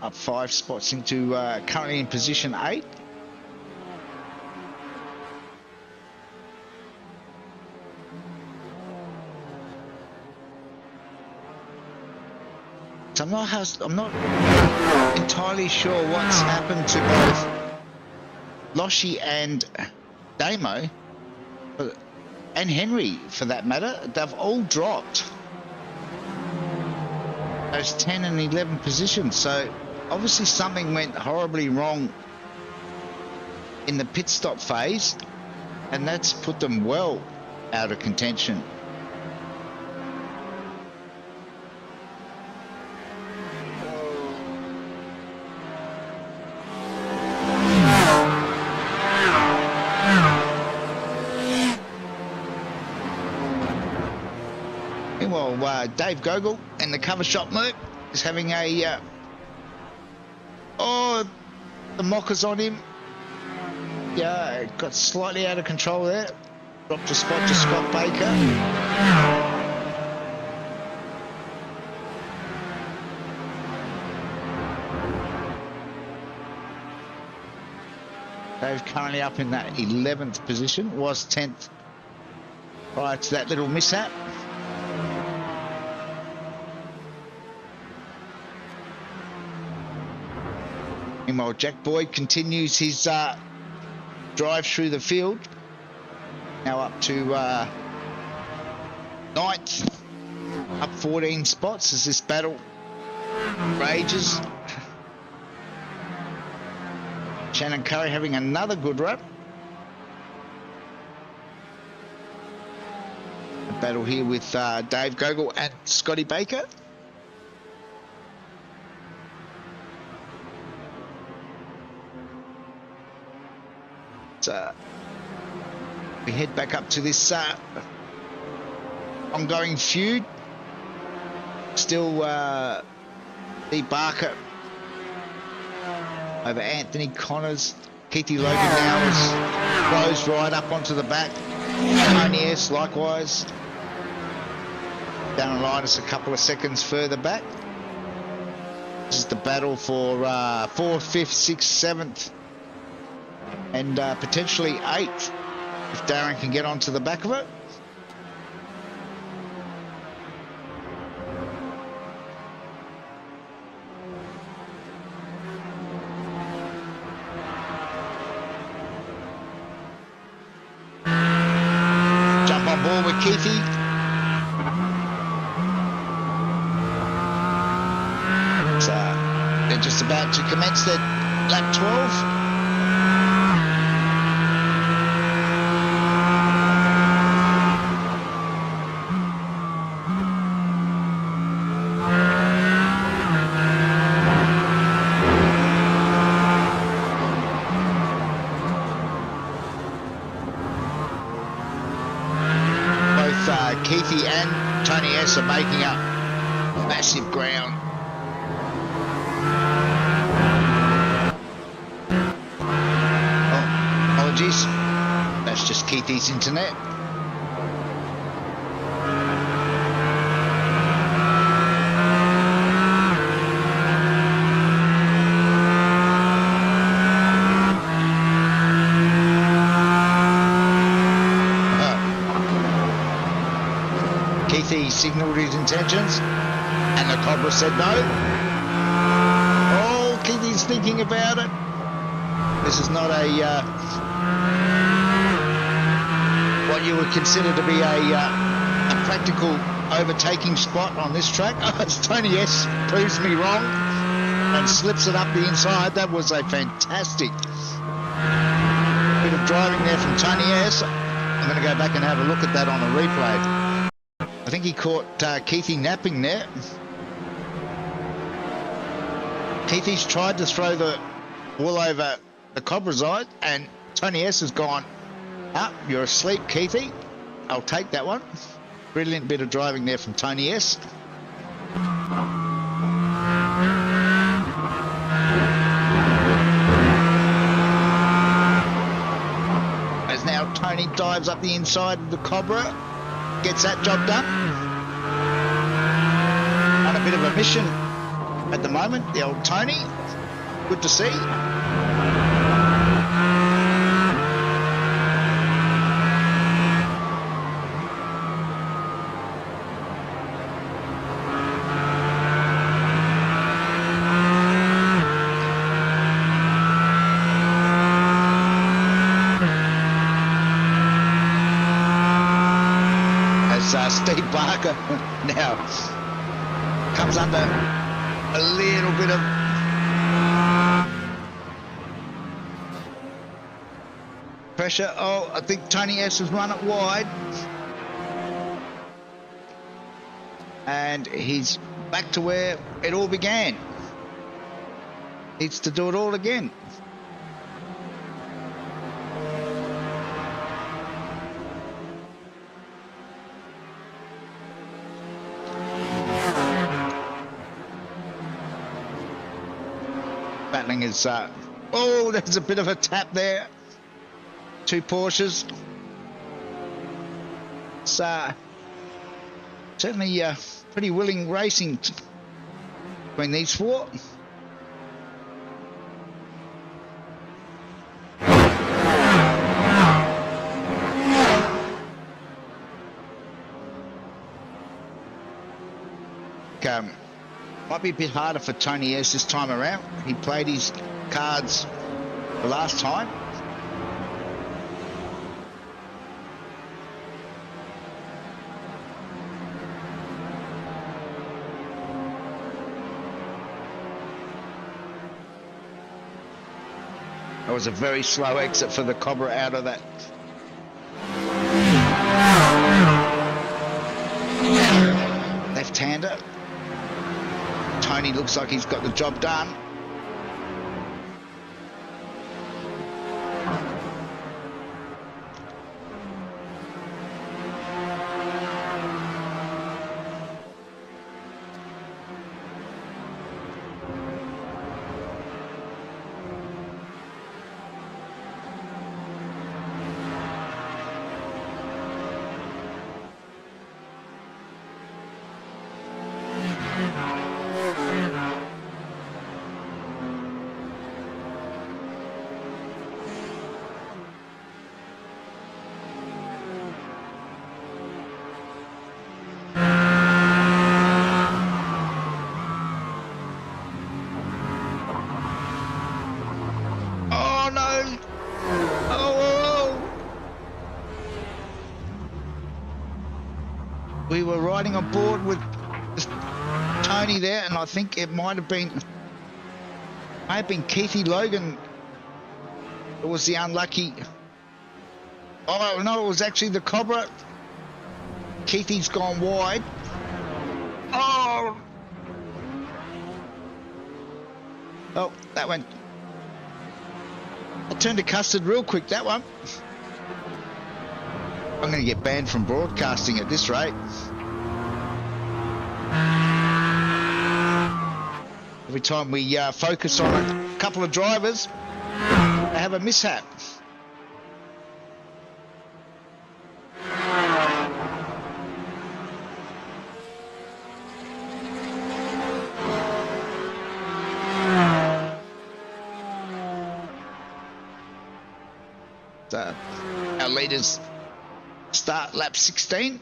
Up 5 spots into currently in position 8. So I'm not entirely sure what's happened to both Loshi and Damo, and Henry for that matter. They've all dropped those 10 and 11 positions. So obviously something went horribly wrong in the pit stop phase, and that's put them well out of contention. Meanwhile, Dave Gogol and the cover shop Merc is having a the mockers on him. Yeah, got slightly out of control there. Dropped a spot to Scott Baker. Dave currently up in that 11th position. Was 10th prior to that little mishap. Meanwhile, Jack Boyd continues his drive through the field. Now up to 9th, up 14 spots as this battle rages. Shannon Curry having another good run. A battle here with Dave Gogol and Scotty Baker. We head back up to this ongoing feud. Still Steve Barker over Anthony Connors. Keithy Logan now is closed right up onto the back. Tony S likewise. Darren Linus a couple of seconds further back. This is the battle for 4th, 5th, 6th, 7th. And potentially 8th if Darren can get onto the back of it. Jump on board with Keithy. They're just about to commence their lap 12. Keithy and Tony S are making up massive ground. Oh, apologies. That's just Keithy's internet. Keithy signalled his intentions and the Cobra said no. Oh, Keithy's thinking about it. This is not a what you would consider to be a practical overtaking spot on this track. Oh, it's Tony S proves me wrong and slips it up the inside. That was a fantastic bit of driving there from Tony S. I'm going to go back and have a look at that on a replay. I think he caught Keithy napping there. Keithy's tried to throw the wool over the Cobra's eye, and Tony S has gone, you're asleep, Keithy. I'll take that one. Brilliant bit of driving there from Tony S. as now Tony dives up the inside of the Cobra, gets that job done. On a bit of a mission at the moment, the old Tony. Good to see. Steve Barker now comes under a little bit of pressure. Oh, I think Tony S has run it wide. And he's back to where it all began. Needs to do it all again. Battling is oh, there's a bit of a tap there. Two Porsches. It's certainly pretty willing racing between these four. Might be a bit harder for Tony S this time around. He played his cards the last time. That was a very slow exit for the Cobra out of that. Left-hander. Tony looks like he's got the job done. We were riding on board with Tony there, and I think it might have been Keithy Logan. It was the unlucky. Oh no, it was actually the Cobra. Keithy's gone wide. Oh, that went. I turned to custard real quick. That one. I'm going to get banned from broadcasting at this rate. Every time we focus on a couple of drivers, they have a mishap. So, our leaders start lap 16.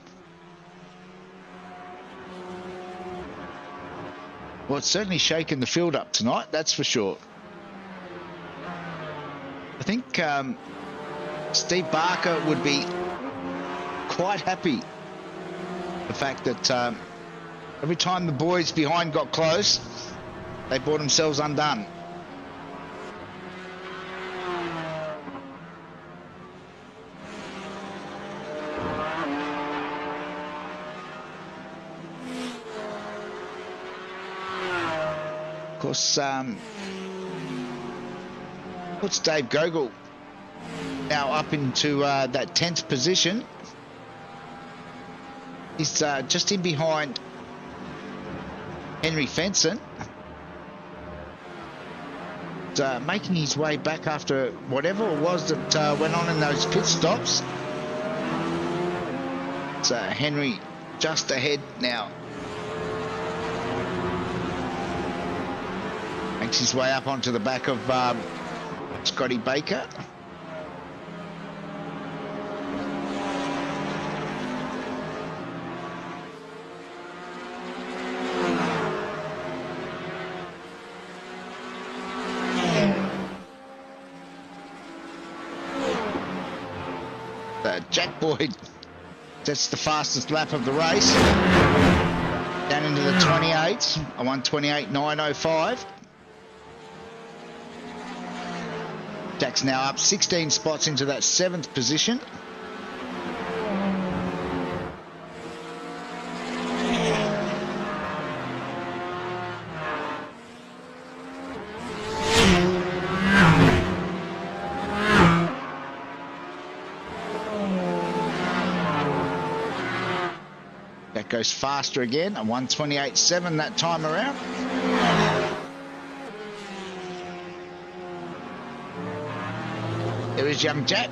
Well, it's certainly shaken the field up tonight, that's for sure. I think Steve Barker would be quite happy. The fact that every time the boys behind got close, they brought themselves undone. Of course, puts Dave Gogol now up into that 10th position. He's just in behind Henry Fenson. making his way back after whatever it was that went on in those pit stops. It's Henry just ahead now. Makes his way up onto the back of Scotty Baker. Jack Boyd, that's the fastest lap of the race. Down into the 28s, a 1:28.905. Jack's now up 16 spots into that 7th position. That goes faster again, a 1:28.7 that time around. There is young Jack,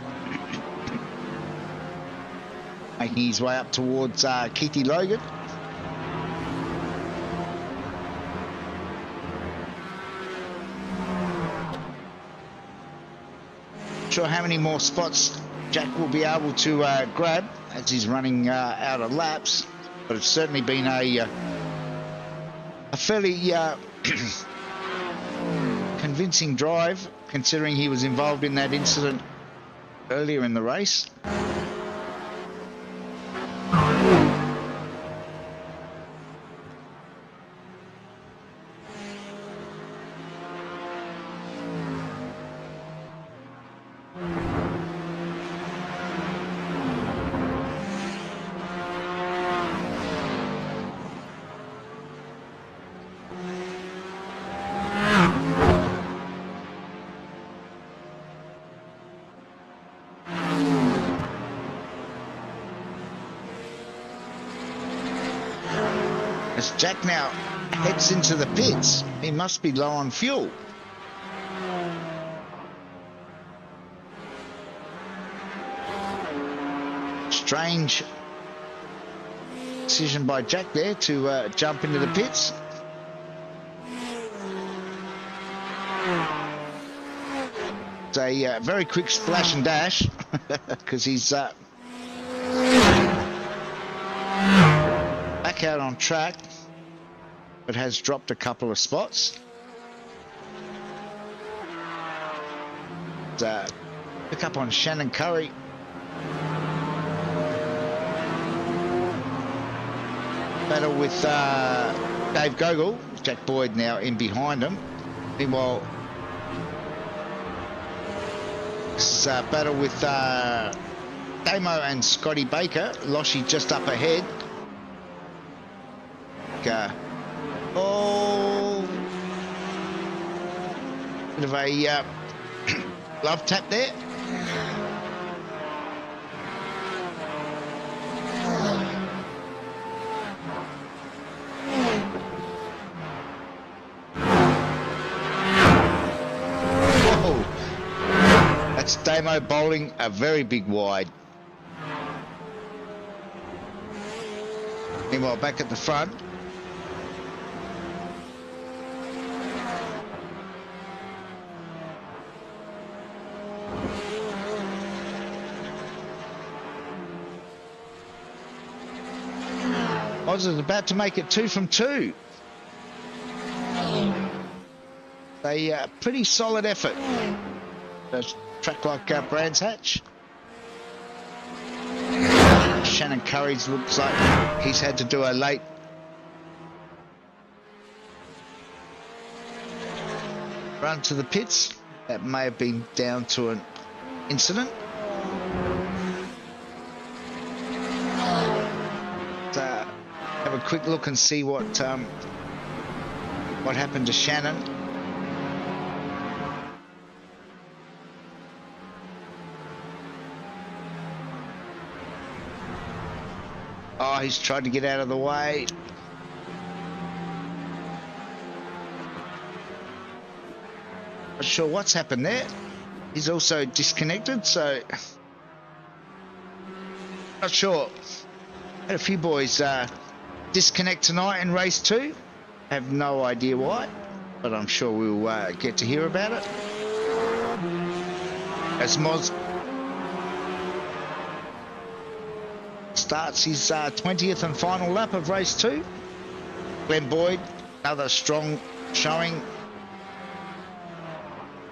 making his way up towards Keithy Logan. Not sure how many more spots Jack will be able to grab as he's running out of laps, but it's certainly been a fairly convincing drive, considering he was involved in that incident earlier in the race. As Jack now heads into the pits, he must be low on fuel. Strange decision by Jack there to jump into the pits. It's a very quick splash and dash because he's back out on track, but has dropped a couple of spots. Pick up on Shannon Curry. Battle with Dave Gogol. Jack Boyd now in behind him. Meanwhile, this battle with Damo and Scotty Baker. Loshie just up ahead. Oh, bit of a love tap there. Whoa, that's Damo bowling a very big wide. Meanwhile, back at the front, Oz is about to make it 2 from 2. A pretty solid effort. A track like Brands Hatch. Shannon Curry's looks like he's had to do a late run to the pits. That may have been down to an incident. Have a quick look and see what happened to Shannon. Oh, he's tried to get out of the way. Not sure what's happened there. He's also disconnected, so not sure. Had a few boys disconnect tonight in race 2. Have no idea why, but I'm sure we'll get to hear about it. As Moz starts his 20th and final lap of race 2. Glenn Boyd, another strong showing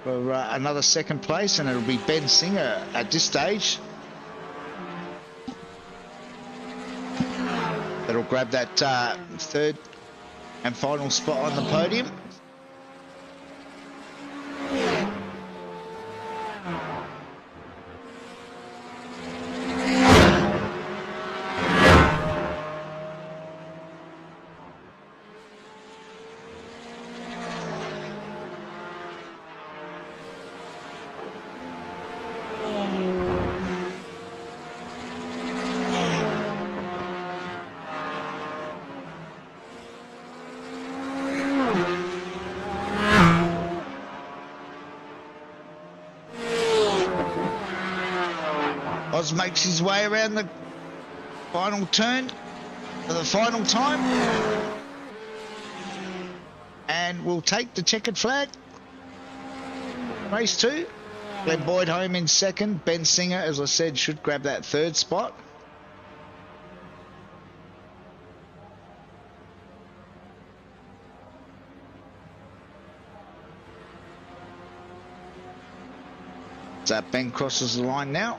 for another second place, and it'll be Ben Singer at this stage that'll grab that third and final spot on the podium. Oz makes his way around the final turn for the final time, and will take the checkered flag. Race 2. Glenn Boyd home in second. Ben Singer, as I said, should grab that third spot. So Ben crosses the line now.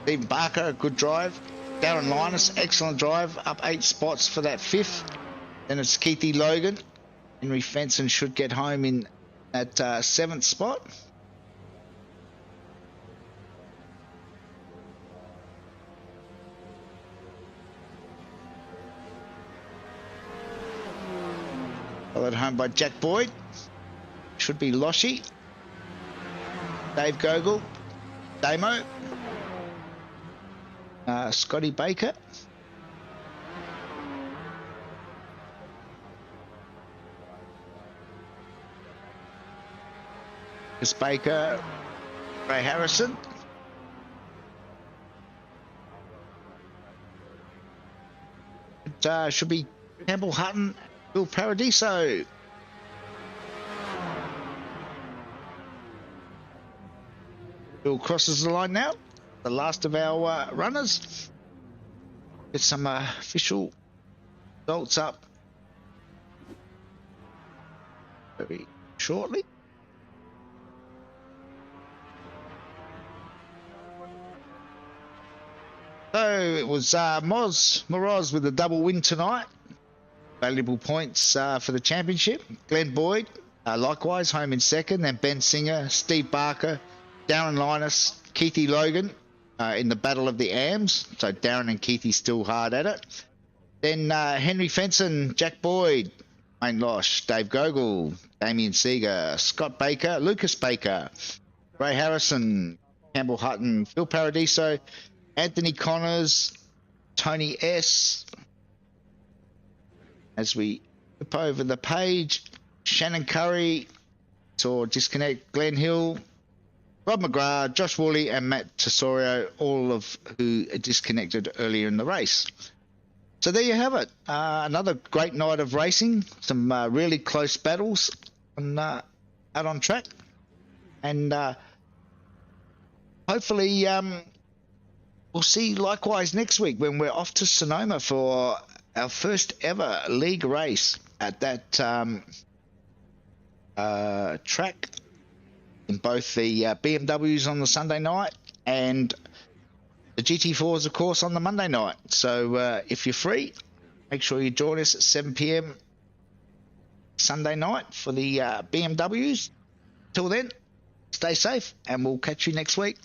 Steve Barker, a good drive. Darren Linus, excellent drive, up 8 spots for that 5th. Then it's Keithy Logan. Henry Fenson should get home in at 7th spot. Followed home by Jack Boyd. Should be Loshi. Dave Gogol. Damo. Scotty Baker. Chris Baker, Ray Harrison. It should be Campbell Hutton, Bill Paradiso. Bill crosses the line now. The last of our runners. Get some official results up very shortly. So it was Moroz with a double win tonight. Valuable points for the championship. Glenn Boyd, likewise, home in second. Then Ben Singer, Steve Barker, Darren Linus, Keithy Logan in the Battle of the AMs. So Darren and Keithy still hard at it. Then Henry Fenson, Jack Boyd, Wayne Losh, Dave Gogol, Damien Seeger, Scott Baker, Lucas Baker, Ray Harrison, Campbell Hutton, Phil Paradiso, Anthony Connors, Tony S. As we flip over the page, Shannon Curry, saw disconnect, Glenn Hill, Rob McGrath, Josh Woolley and Matt Tesorio, all of who disconnected earlier in the race. So there you have it. Another great night of racing, some really close battles out on track. And hopefully we'll see likewise next week when we're off to Sonoma for our first ever league race at that track in both the BMWs on the Sunday night and the GT4s, of course, on the Monday night. So if you're free, make sure you join us at 7 p.m. Sunday night for the BMWs. Till then, stay safe and we'll catch you next week.